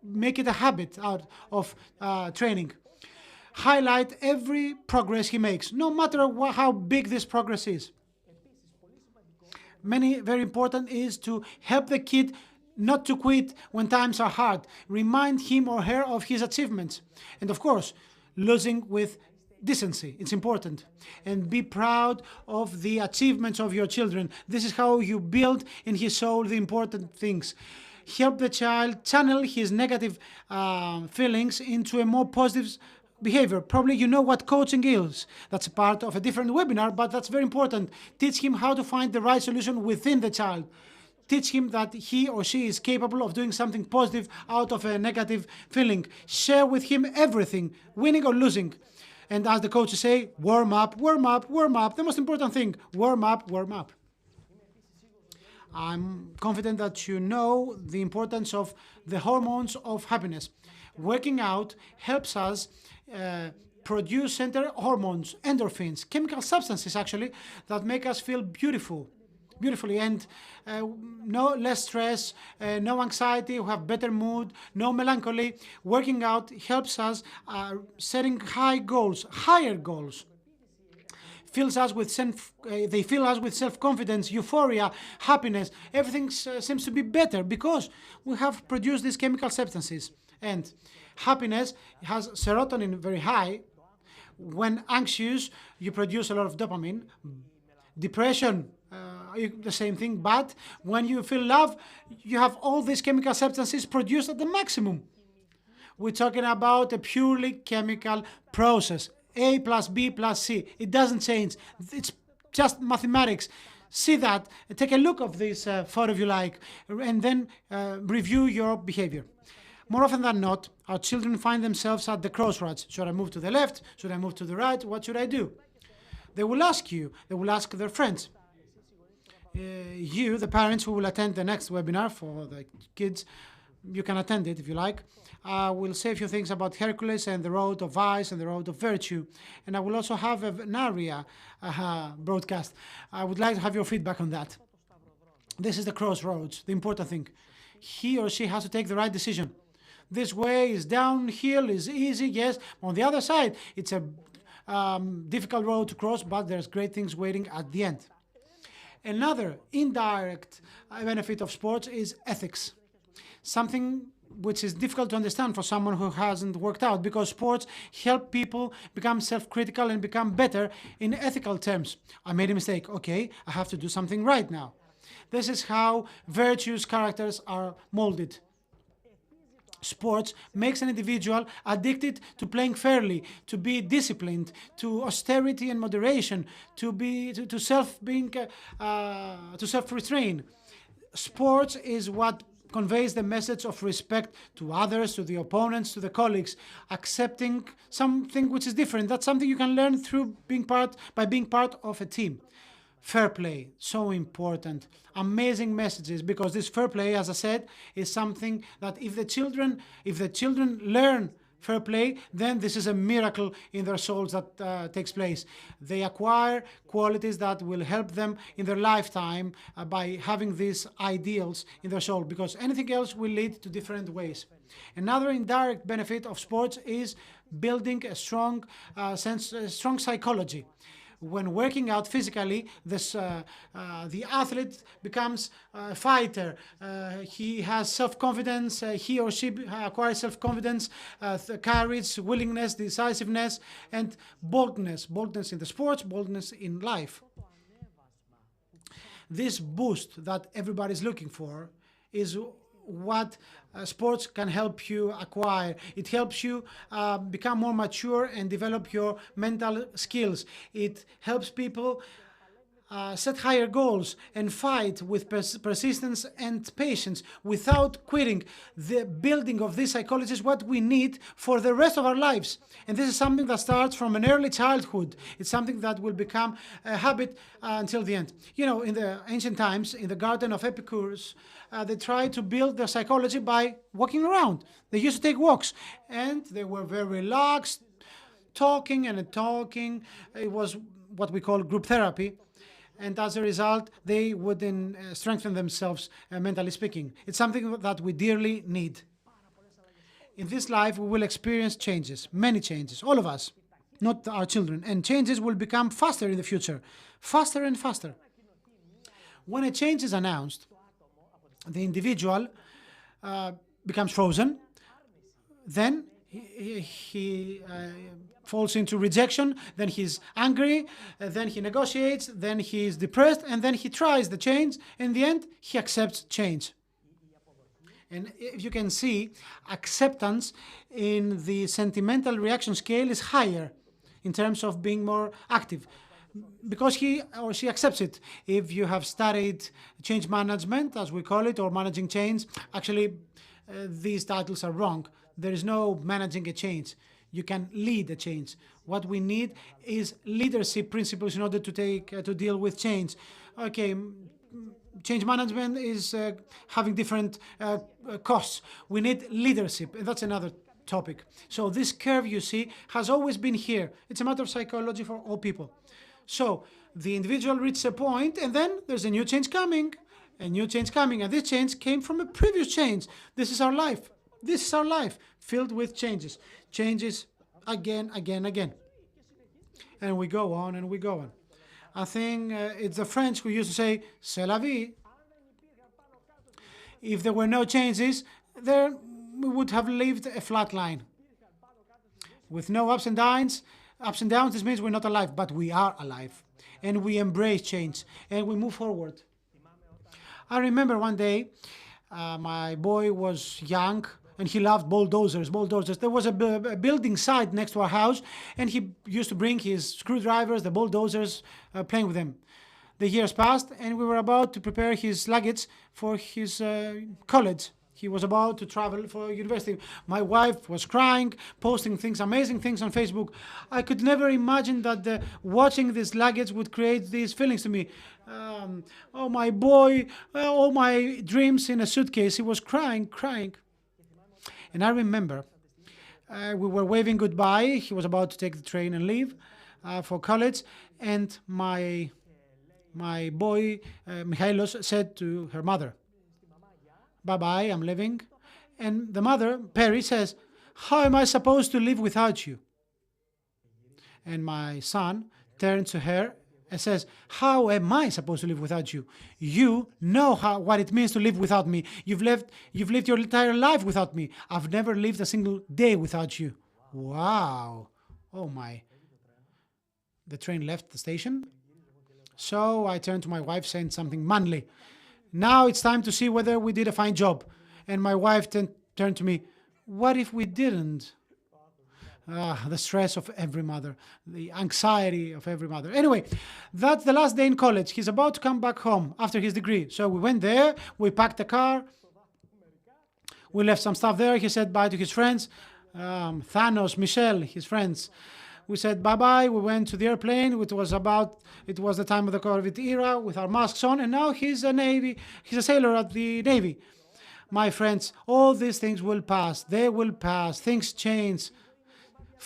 S1: make it a habit out of training. Highlight every progress he makes, no matter how big this progress is. Very important is to help the kid not to quit when times are hard. Remind him or her of his achievements. And of course, losing with decency. It's important. And be proud of the achievements of your children. This is how you build in his soul the important things. Help the child channel his negative feelings into a more positive behavior. Probably you know what coaching is. That's a part of a different webinar, but that's very important. Teach him how to find the right solution within the child. Teach him that he or she is capable of doing something positive out of a negative feeling. Share with him everything, winning or losing. And as the coaches say, warm up, warm up, warm up. The most important thing, warm up, warm up. I'm confident that you know the importance of the hormones of happiness. Working out helps us produce center hormones, endorphins, chemical substances actually, that make us feel beautifully, and no less stress, no anxiety, we have better mood, no melancholy. Working out helps us setting higher goals. They fill us with self-confidence, euphoria, happiness. Everything seems to be better because we have produced these chemical substances. And happiness has serotonin very high. When anxious, you produce a lot of dopamine. Depression, the same thing, but when you feel love, you have all these chemical substances produced at the maximum. We're talking about a purely chemical process. A plus B plus C. It doesn't change. It's just mathematics. See that, take a look of this photo if you like, and then review your behavior. More often than not, our children find themselves at the crossroads. Should I move to the left? Should I move to the right? What should I do? They will ask you. They will ask their friends. You, the parents who will attend the next webinar for the kids, you can attend it if you like. I will say a few things about Hercules and the road of vice and the road of virtue. And I will also have an area broadcast. I would like to have your feedback on that. This is the crossroads, the important thing. He or she has to take the right decision. This way is downhill, is easy, yes. On the other side, it's a difficult road to cross, but there's great things waiting at the end. Another indirect benefit of sports is ethics. Something which is difficult to understand for someone who hasn't worked out, because sports help people become self-critical and become better in ethical terms. I made a mistake. Okay, I have to do something right now. This is how virtuous characters are molded. Sports makes an individual addicted to playing fairly, to be disciplined, to austerity and moderation, to self-restrain. Sports is what conveys the message of respect to others, to the opponents, to the colleagues, accepting something which is different. That's something you can learn through by being part of a team. Fair play, so important. Amazing messages, because this fair play, as I said, is something that if the children learn fair play, then this is a miracle in their souls that takes place. They acquire qualities that will help them in their lifetime by having these ideals in their soul, because anything else will lead to different ways. Another indirect benefit of sports is building a strong strong psychology. When working out physically, the athlete becomes a fighter. He has self-confidence. He or she acquires self-confidence, courage, willingness, decisiveness, and boldness. Boldness in the sports, boldness in life. This boost that everybody's looking for is what sports can help you acquire. It helps you become more mature and develop your mental skills. It helps people set higher goals and fight with persistence and patience without quitting. The building of this psychology is what we need for the rest of our lives. And this is something that starts from an early childhood. It's something that will become a habit until the end. You know, in the ancient times, in the garden of Epicurus, they tried to build their psychology by walking around. They used to take walks, and they were very relaxed, talking and talking. It was what we call group therapy. And as a result, they would then strengthen themselves, mentally speaking. It's something that we dearly need. In this life, we will experience changes, many changes, all of us, not our children. And changes will become faster in the future, faster and faster. When a change is announced, the individual becomes frozen, then he falls into rejection, then he's angry, then he negotiates, then he's depressed, and then he tries the change. In the end, he accepts change. And if you can see, acceptance in the sentimental reaction scale is higher in terms of being more active, because he or she accepts it. If you have studied change management, as we call it, or managing change, actually these titles are wrong. There is no managing a change. You can lead a change. What we need is leadership principles in order to deal with change. Okay, change management is having different costs. We need leadership, and that's another topic. So this curve you see has always been here. It's a matter of psychology for all people. So the individual reaches a point, and then there's a new change coming, and this change came from a previous change. This is our life. This is our life, filled with changes. Changes again. And we go on and we go on. I think it's the French who used to say, c'est la vie. If there were no changes, there we would have lived a flat line. With no ups and downs, this means we're not alive, but we are alive. And we embrace change, and we move forward. I remember one day, my boy was young, and he loved bulldozers. There was a building site next to our house, and he used to bring his screwdrivers, the bulldozers, playing with them. The years passed, and we were about to prepare his luggage for his college. He was about to travel for university. My wife was crying, posting amazing things on Facebook. I could never imagine that watching this luggage would create these feelings to me. Oh, my boy, all my dreams in a suitcase. He was crying. And I remember we were waving goodbye. He was about to take the train and leave for college. And my boy, Michalis, said to her mother, bye-bye, I'm leaving. And the mother, Perry, says, how am I supposed to live without you? And my son turns to her and says, how am I supposed to live without you? You know what it means to live without me. You've lived your entire life without me. I've never lived a single day without you. Wow. Oh my. The train left the station. So I turned to my wife saying something manly. Now it's time to see whether we did a fine job. And my wife turned to me, what if we didn't? The stress of every mother, the anxiety of every mother. Anyway, that's the last day in college. He's about to come back home after his degree. So we went there, we packed the car, We left some stuff there. He said bye to his friends, Thanos, Michelle, his friends. We said bye-bye. We went to the airplane. It was the time of the COVID era with our masks on, and now he's a sailor at the Navy. My friends, all these things will pass. They will pass. Things change.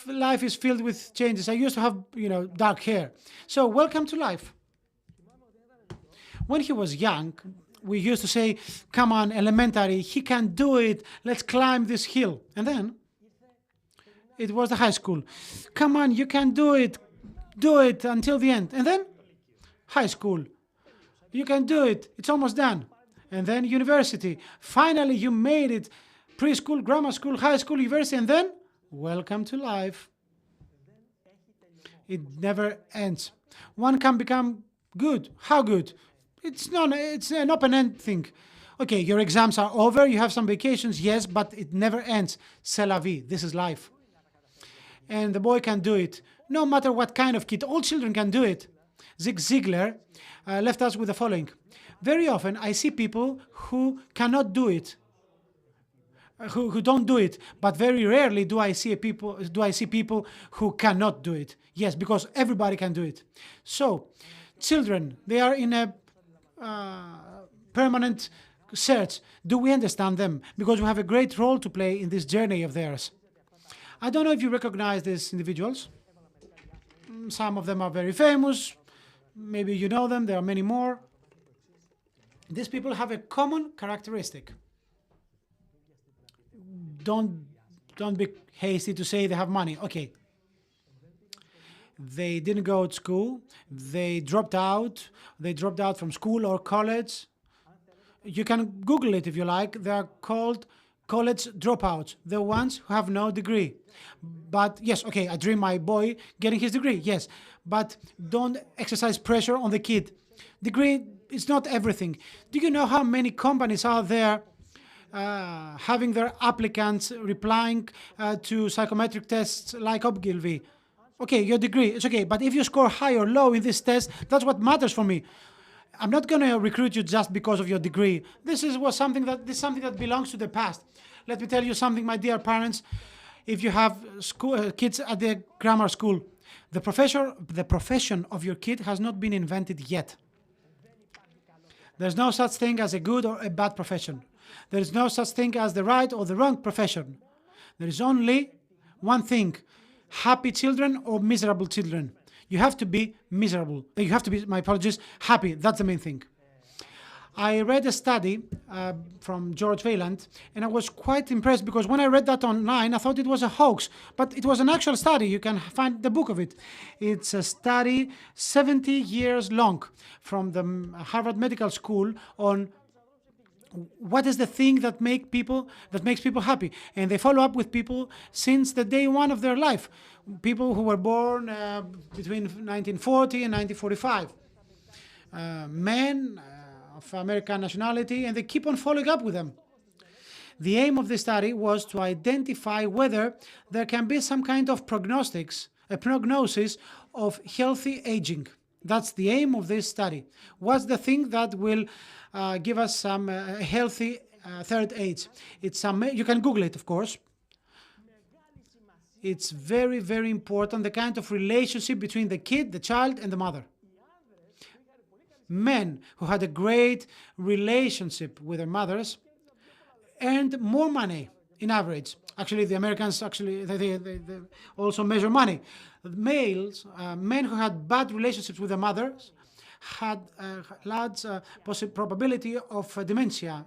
S1: Life is filled with changes. I used to have, dark hair. So welcome to life. When he was young, we used to say, come on, elementary, he can do it. Let's climb this hill. And then it was the high school. Come on, you can do it. Do it until the end. And then high school. You can do it. It's almost done. And then university. Finally, you made it. Preschool, grammar school, high school, university, and then welcome to life. It never ends. One can become good. How good? It's an open-end thing. Okay, your exams are over, you have some vacations, yes, but it never ends. C'est la vie. This is life. And the boy can do it. No matter what kind of kid, all children can do it. Zig Ziglar left us with the following. Very often I see people who cannot do it, who don't do it, but very rarely do I see people who cannot do it. Yes, because everybody can do it. So, children, they are in a permanent search. Do we understand them? Because we have a great role to play in this journey of theirs. I don't know if you recognize these individuals. Some of them are very famous. Maybe you know them. There are many more. These people have a common characteristic. Don't be hasty to say they have money. Okay. They didn't go to school. They dropped out. They dropped out from school or college. You can Google it if you like. They are called college dropouts, the ones who have no degree. But yes, okay, I dream my boy getting his degree, yes. But don't exercise pressure on the kid. Degree is not everything. Do you know how many companies are there having their applicants replying to psychometric tests like Ogilvy? Okay, your degree, it's okay. But if you score high or low in this test, that's what matters for me. I'm not going to recruit you just because of your degree. This is something that belongs to the past. Let me tell you something, my dear parents. If you have kids at the grammar school, the profession of your kid has not been invented yet. There's no such thing as a good or a bad profession. There is no such thing as the right or the wrong profession. There is only one thing: happy children or miserable children. You have to be miserable. You have to be, my apologies, happy. That's the main thing. I read a study from George Vaillant, and I was quite impressed because when I read that online, I thought it was a hoax, but it was an actual study. You can find the book of it. It's a study 70 years long from the Harvard Medical School on what is the thing that makes people happy. And they follow up with people since the day one of their life, people who were born between 1940 and 1945, men of American nationality, and they keep on following up with them. The aim of this study was to identify whether there can be some kind of prognosis of healthy aging. That's the aim of this study. What's the thing that will give us some healthy third age? You can Google it, of course. It's very, very important, the kind of relationship between the kid, the child, and the mother. Men who had a great relationship with their mothers earned more money in average. Actually, the Americans they also measure money. Men who had bad relationships with their mothers had large probability of dementia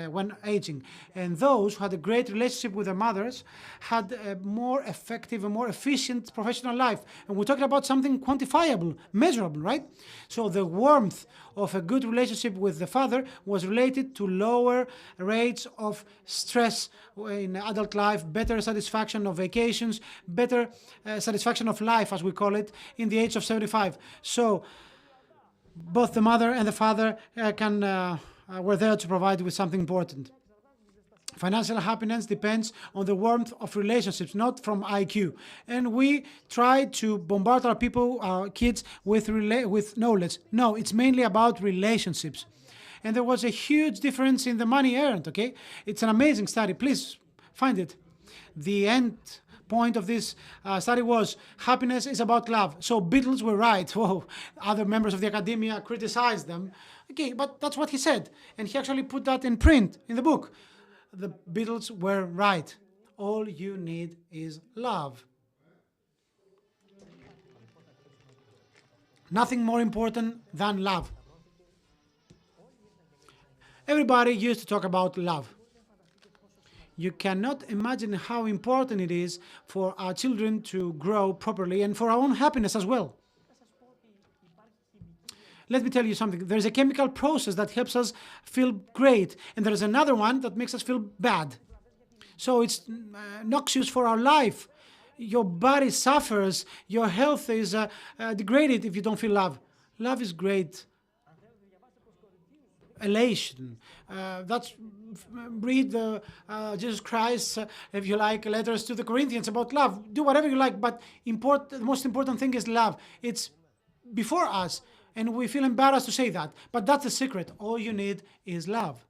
S1: when aging. And those who had a great relationship with their mothers had a more effective and more efficient professional life. And we're talking about something quantifiable, measurable, right? So the warmth of a good relationship with the father was related to lower rates of stress in adult life, better satisfaction of vacations, better satisfaction of life, as we call it, in the age of 75. So both the mother and the father were there to provide with something important. Financial happiness depends on the warmth of relationships, not from IQ. And we try to bombard our kids with knowledge. No, it's mainly about relationships. and there was a huge difference in the money earned, okay? It's an amazing study. Please find it. The end point of this study was happiness is about love. So Beatles were right. Whoa, other members of the academia criticized them. Okay, but that's what he said. And he actually put that in print in the book. The Beatles were right. All you need is love. Nothing more important than love. Everybody used to talk about love. You cannot imagine how important it is for our children to grow properly and for our own happiness as well. Let me tell you something. There's a chemical process that helps us feel great, and there's another one that makes us feel bad. So it's noxious for our life. Your body suffers, your health is degraded if you don't feel love. Love is great. Elation. Read the Jesus Christ, if you like, letters to the Corinthians about love. Do whatever you like, but the most important thing is love. It's before us, and we feel embarrassed to say that. But that's the secret. All you need is love.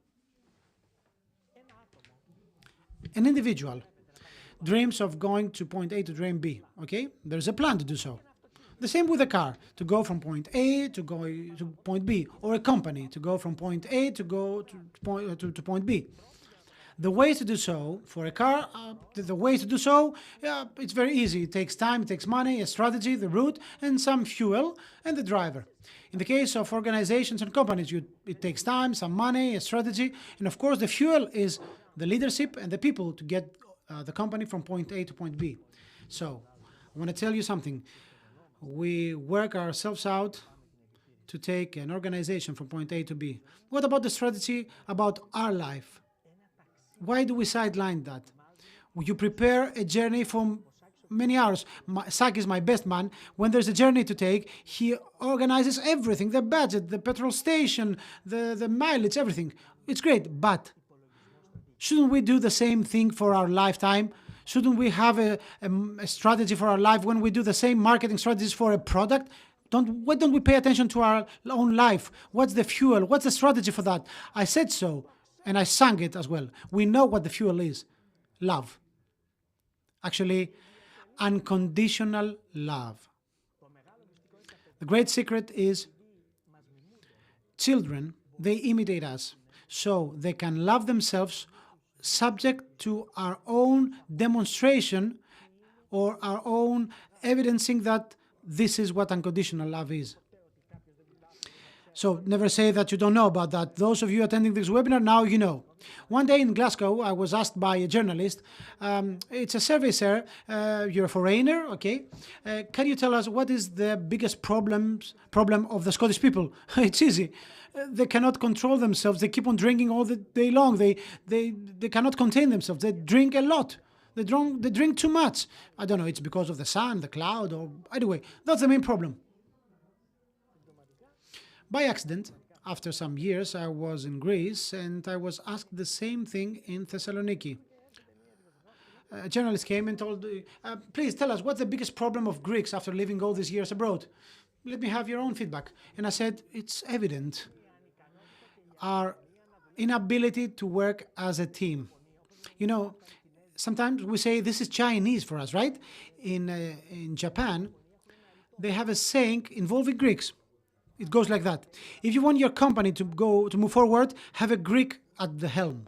S1: An individual dreams of going to point A to point B, okay? There's a plan to do so. The same with a car, to go from point A to go to point B, or a company to go from point A to go to point B. The way to do so for a car, it's very easy. It takes time, it takes money, a strategy, the route, and some fuel, and the driver. In the case of organizations and companies, it takes time, some money, a strategy, and of course the fuel is the leadership and the people to get the company from point A to point B. So, I want to tell you something. We work ourselves out to take an organization from point A to B. What about the strategy about our life? Why do we sideline that? You prepare a journey from many hours. Sak is my best man. When there's a journey to take, he organizes everything, the budget, the petrol station, the mileage, everything. It's great, but shouldn't we do the same thing for our lifetime? Shouldn't we have a strategy for our life when we do the same marketing strategies for a product? Why don't we pay attention to our own life? What's the fuel? What's the strategy for that? I said so, and I sang it as well. We know what the fuel is. Love. Actually, unconditional love. The great secret is children, they imitate us, so they can love themselves subject to our own demonstration or our own evidencing that this is what unconditional love is. So never say that you don't know about that. Those of you attending this webinar, now you know. One day in Glasgow, I was asked by a journalist, it's a survey, sir, you're a foreigner, okay? Can you tell us what is the biggest problem of the Scottish people? It's easy. They cannot control themselves. They keep on drinking all the day long. They cannot contain themselves. They drink a lot. They drink too much. I don't know, it's because of the sun, the cloud, or anyway, that's the main problem. By accident, after some years, I was in Greece and I was asked the same thing in Thessaloniki. A journalist came and told, please tell us, what's the biggest problem of Greeks after living all these years abroad? Let me have your own feedback. And I said, it's evident. Our inability to work as a team. You know, sometimes we say this is Chinese for us, right? In Japan, they have a saying involving Greeks. It goes like that. If you want your company to move forward, have a Greek at the helm.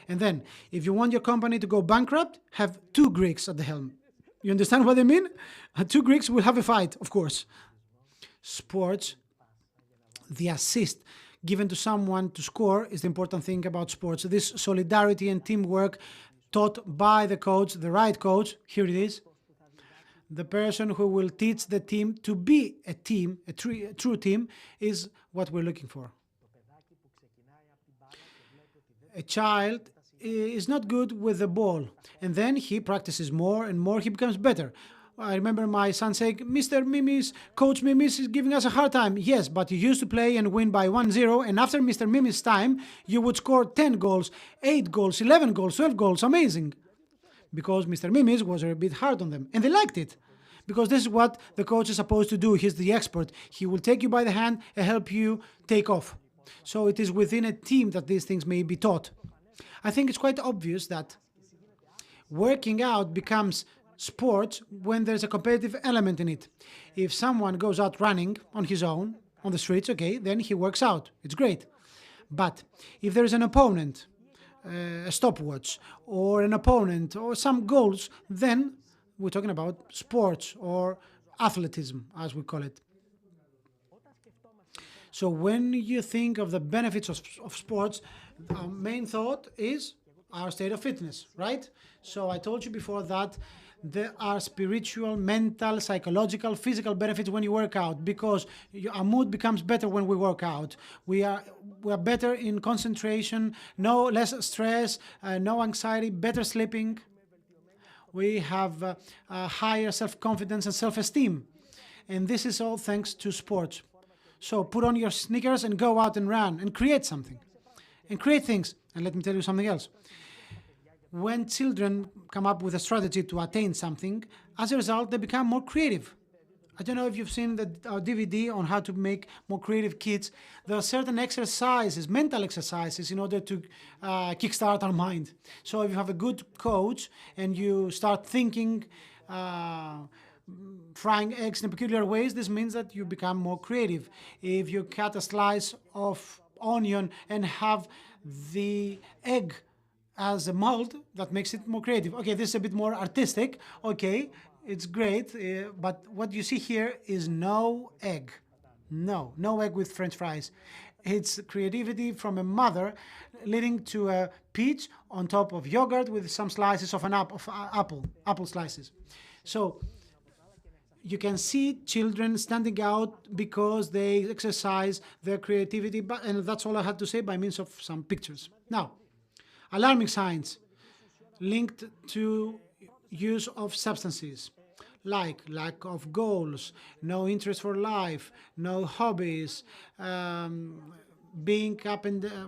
S1: And then, if you want your company to go bankrupt, have 2 Greeks at the helm. You understand what I mean? 2 Greeks will have a fight, of course. Sports, the assist given to someone to score is the important thing about sports. This solidarity and teamwork taught by the coach, the right coach, here it is. The person who will teach the team to be a team, a true team, is what we're looking for. A child is not good with the ball, and then he practices more and more, he becomes better. I remember my son saying, Mr. Mimis, Coach Mimis is giving us a hard time. Yes, but you used to play and win by 1-0, and after Mr. Mimis' time, you would score 10 goals, 8 goals, 11 goals, 12 goals. Amazing. Because Mr. Mimis was a bit hard on them, and they liked it. Because this is what the coach is supposed to do. He's the expert. He will take you by the hand and help you take off. So it is within a team that these things may be taught. I think it's quite obvious that working out becomes sports when there's a competitive element in it. If someone goes out running on his own on the streets, okay, then he works out. It's great. But if there is an opponent, a stopwatch, or an opponent, or some goals, then we're talking about sports or athleticism, as we call it. So when you think of the benefits of sports, our main thought is our state of fitness, right? So I told you before that there are spiritual, mental, psychological, physical benefits when you work out, because our mood becomes better when we work out. We are better in concentration, no less stress, no anxiety, better sleeping. We have higher self-confidence and self-esteem. And this is all thanks to sports. So put on your sneakers and go out and run and create something. And create things. And let me tell you something else. When children come up with a strategy to attain something, as a result, they become more creative. I don't know if you've seen our DVD on how to make more creative kids. There are certain exercises, mental exercises, in order to kickstart our mind. So if you have a good coach and you start thinking, frying eggs in peculiar ways, this means that you become more creative. If you cut a slice of onion and have the egg as a mold, that makes it more creative. Okay, this is a bit more artistic. Okay, it's great, but what you see here is no egg. No egg with French fries. It's creativity from a mother leading to a peach on top of yogurt with some slices of apple slices. So you can see children standing out because they exercise their creativity, and that's all I had to say by means of some pictures. Now, alarming signs linked to use of substances, like lack of goals, no interest for life, no hobbies, being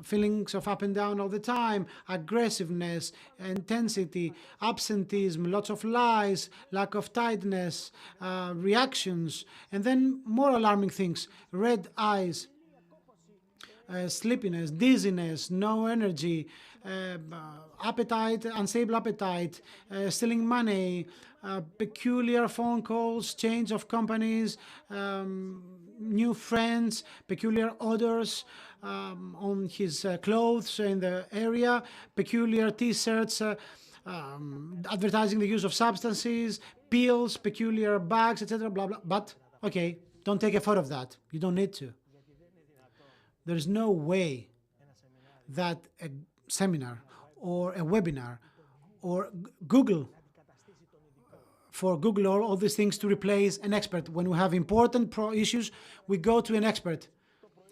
S1: feelings of up and down all the time, aggressiveness, intensity, absenteeism, lots of lies, lack of tightness, reactions, and then more alarming things, red eyes, sleepiness, dizziness, no energy, appetite, unstable appetite, stealing money, peculiar phone calls, change of companies, new friends, peculiar odors on his clothes in the area, peculiar T-shirts advertising the use of substances, pills, peculiar bags, etc. Blah blah. But okay, don't take a photo of that. You don't need to. There's no way that a seminar or a webinar or Google all these things to replace an expert. When we have important issues, we go to an expert.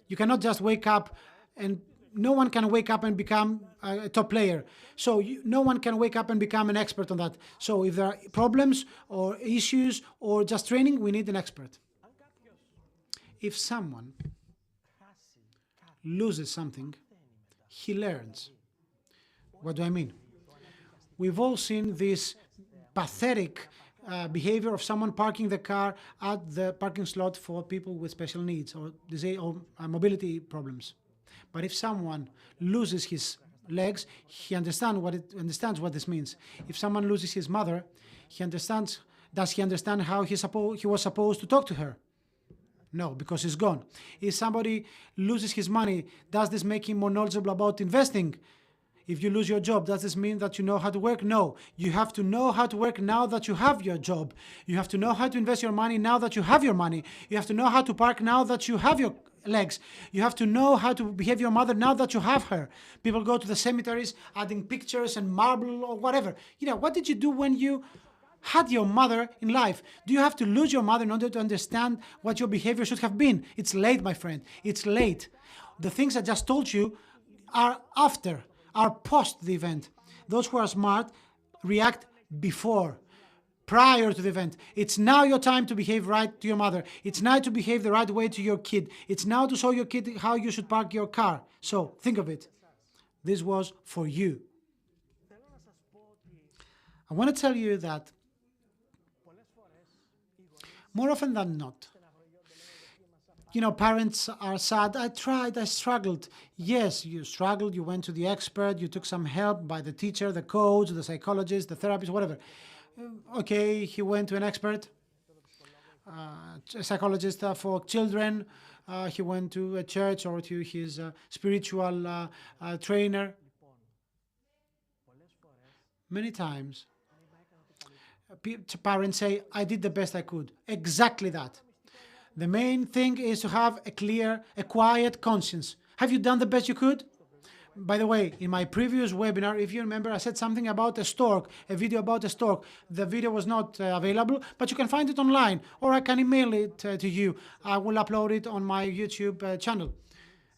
S1: You cannot just wake up, and no one can wake up and become a top player. So no one can wake up and become an expert on that. So if there are problems or issues or just training, we need an expert. If someone loses something, he learns. What do I mean? We've all seen this pathetic behavior of someone parking the car at the parking slot for people with special needs or mobility problems. But if someone loses his legs, he understands what this means. If someone loses his mother, does he understand how he was supposed to talk to her? No, because he's gone. If somebody loses his money, does this make him more knowledgeable about investing? If you lose your job, does this mean that you know how to work? No. You have to know how to work now that you have your job. You have to know how to invest your money now that you have your money. You have to know how to park now that you have your legs. You have to know how to behave your mother now that you have her. People go to the cemeteries adding pictures and marble or whatever. What did you do when you had your mother in life? Do you have to lose your mother in order to understand what your behavior should have been? It's late, my friend. It's late. The things I just told you are post the event. Those who are smart react before, prior to the event. It's now your time to behave right to your mother. It's now to behave the right way to your kid. It's now to show your kid how you should park your car. So think of it. This was for you. I want to tell you that more often than not, Parents are sad. I tried, I struggled. Yes, you struggled, you went to the expert, you took some help by the teacher, the coach, the psychologist, the therapist, whatever. Okay, he went to an expert, a psychologist for children. He went to a church or to his spiritual trainer. Many times, parents say, I did the best I could. Exactly that. The main thing is to have a quiet conscience. Have you done the best you could? By the way, in my previous webinar, if you remember, I said something about a stork, a video about a stork. The video was not available, but you can find it online, or I can email it to you. I will upload it on my YouTube channel.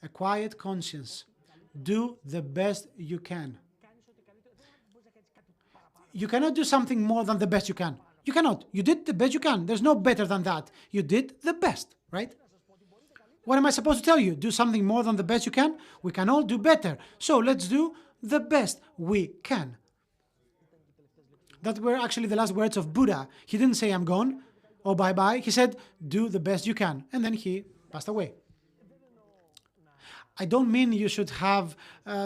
S1: A quiet conscience. Do the best you can. You cannot do something more than the best you can. You cannot. You did the best you can. There's no better than that. You did the best, right? What am I supposed to tell you? Do something more than the best you can? We can all do better. So let's do the best we can. That were actually the last words of Buddha. He didn't say, I'm gone, or bye-bye. He said, do the best you can. And then he passed away. I don't mean you should have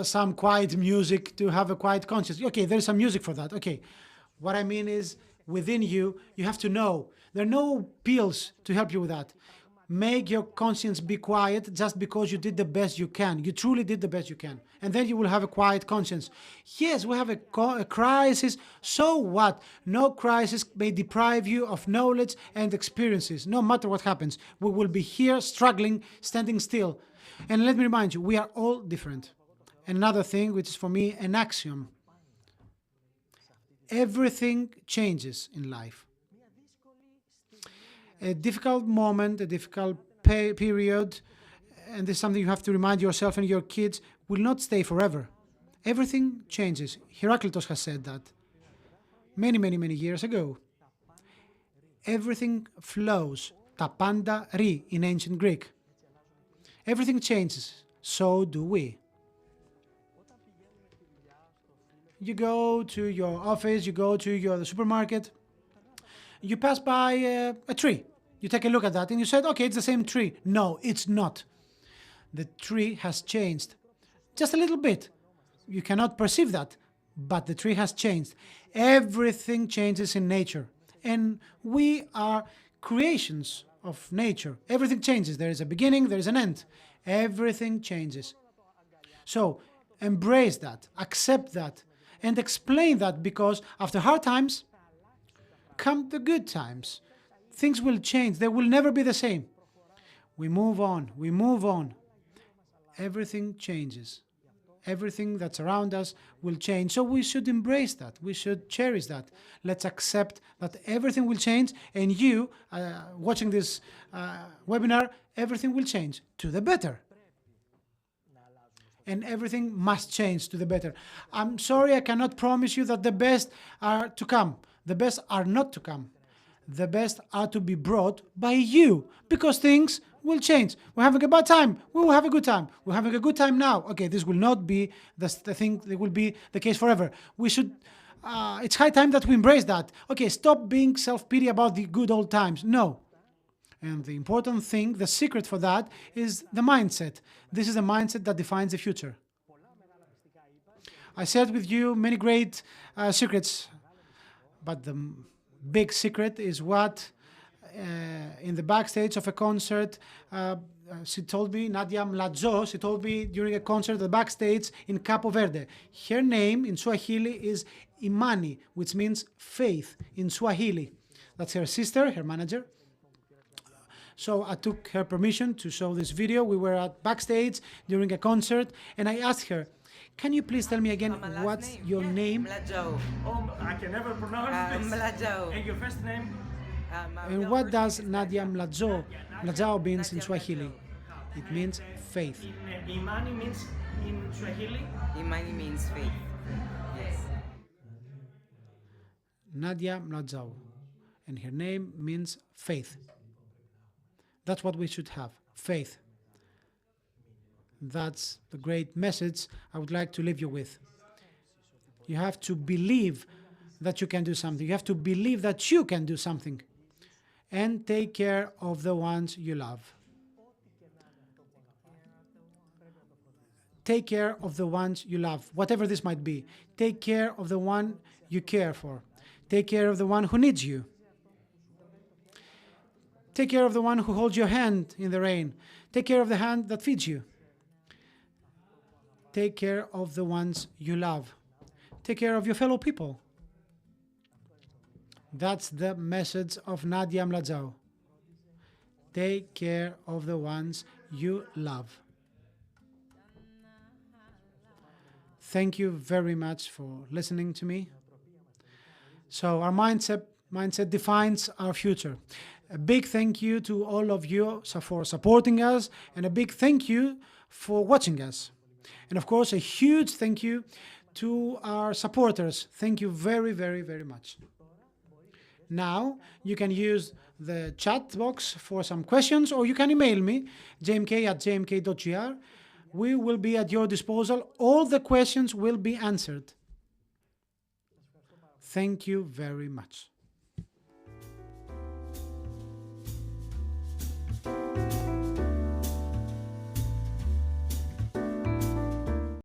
S1: some quiet music to have a quiet conscience. Okay, there's some music for that. Okay. What I mean is, within you, you have to know. There are no pills to help you with that. Make your conscience be quiet just because you did the best you can. You truly did the best you can. And then you will have a quiet conscience. Yes, we have a crisis. So what? No crisis may deprive you of knowledge and experiences. No matter what happens, we will be here struggling, standing still. And let me remind you, we are all different. Another thing, which is for me an axiom. Everything changes in life. A difficult moment, a difficult period, and this is something you have to remind yourself and your kids, will not stay forever. Everything changes. Heraclitus has said that many, many, many years ago. Everything flows. Ta panda ri in ancient Greek. Everything changes. So do we. You go to your office, you go to your supermarket, you pass by a tree. You take a look at that and you said, okay, it's the same tree. No, it's not. The tree has changed just a little bit. You cannot perceive that, but the tree has changed. Everything changes in nature. And we are creations of nature. Everything changes. There is a beginning, there is an end. Everything changes. So embrace that, accept that, and explain that, because after hard times come the good times. Things will change. They will never be the same. We move on. We move on. Everything changes. Everything that's around us will change. So we should embrace that. We should cherish that. Let's accept that everything will change. And you, watching this webinar, everything will change to the better. And everything must change to the better. I'm sorry, I cannot promise you that the best are to come. The best are not to come. The best are to be brought by you, because things will change. We're having a bad time. We will have a good time. We're having a good time now. Okay, this will not be the thing that will be the case forever. We should, it's high time that we embrace that. Okay, stop being self-pity about the good old times. No. And the important thing, the secret for that, is the mindset. This is the mindset that defines the future. I shared with you many great secrets, but the big secret is what in the backstage of a concert, she told me, Nadia Mladzo, she told me during a concert at the backstage in Capo Verde. Her name in Swahili is Imani, which means faith in Swahili. That's her sister, her manager. So I took her permission to show this video. We were at backstage during a concert, and I asked her, can you please tell me again what's your name?
S2: Mladzo.
S3: Oh, I can never pronounce this.
S2: Mladzo.
S3: And your first name?
S1: And what does Nadia Mladzo means in Swahili? It means faith.
S3: Imani means in Swahili?
S2: Imani means faith. Yes.
S1: Nadia Mladzo. And her name means faith. That's what we should have, faith. That's the great message I would like to leave you with. You have to believe that you can do something. You have to believe that you can do something. And take care of the ones you love. Take care of the ones you love, whatever this might be. Take care of the one you care for. Take care of the one who needs you. Take care of the one who holds your hand in the rain. Take care of the hand that feeds you. Take care of the ones you love. Take care of your fellow people. That's the message of Nadia Mladzau. Take care of the ones you love. Thank you very much for listening to me. So our mindset defines our future. A big thank you to all of you for supporting us, and a big thank you for watching us. And of course, a huge thank you to our supporters. Thank you very, very, very much. Now, you can use the chat box for some questions, or you can email me, jmk@jmk.gr. We will be at your disposal. All the questions will be answered. Thank you very much.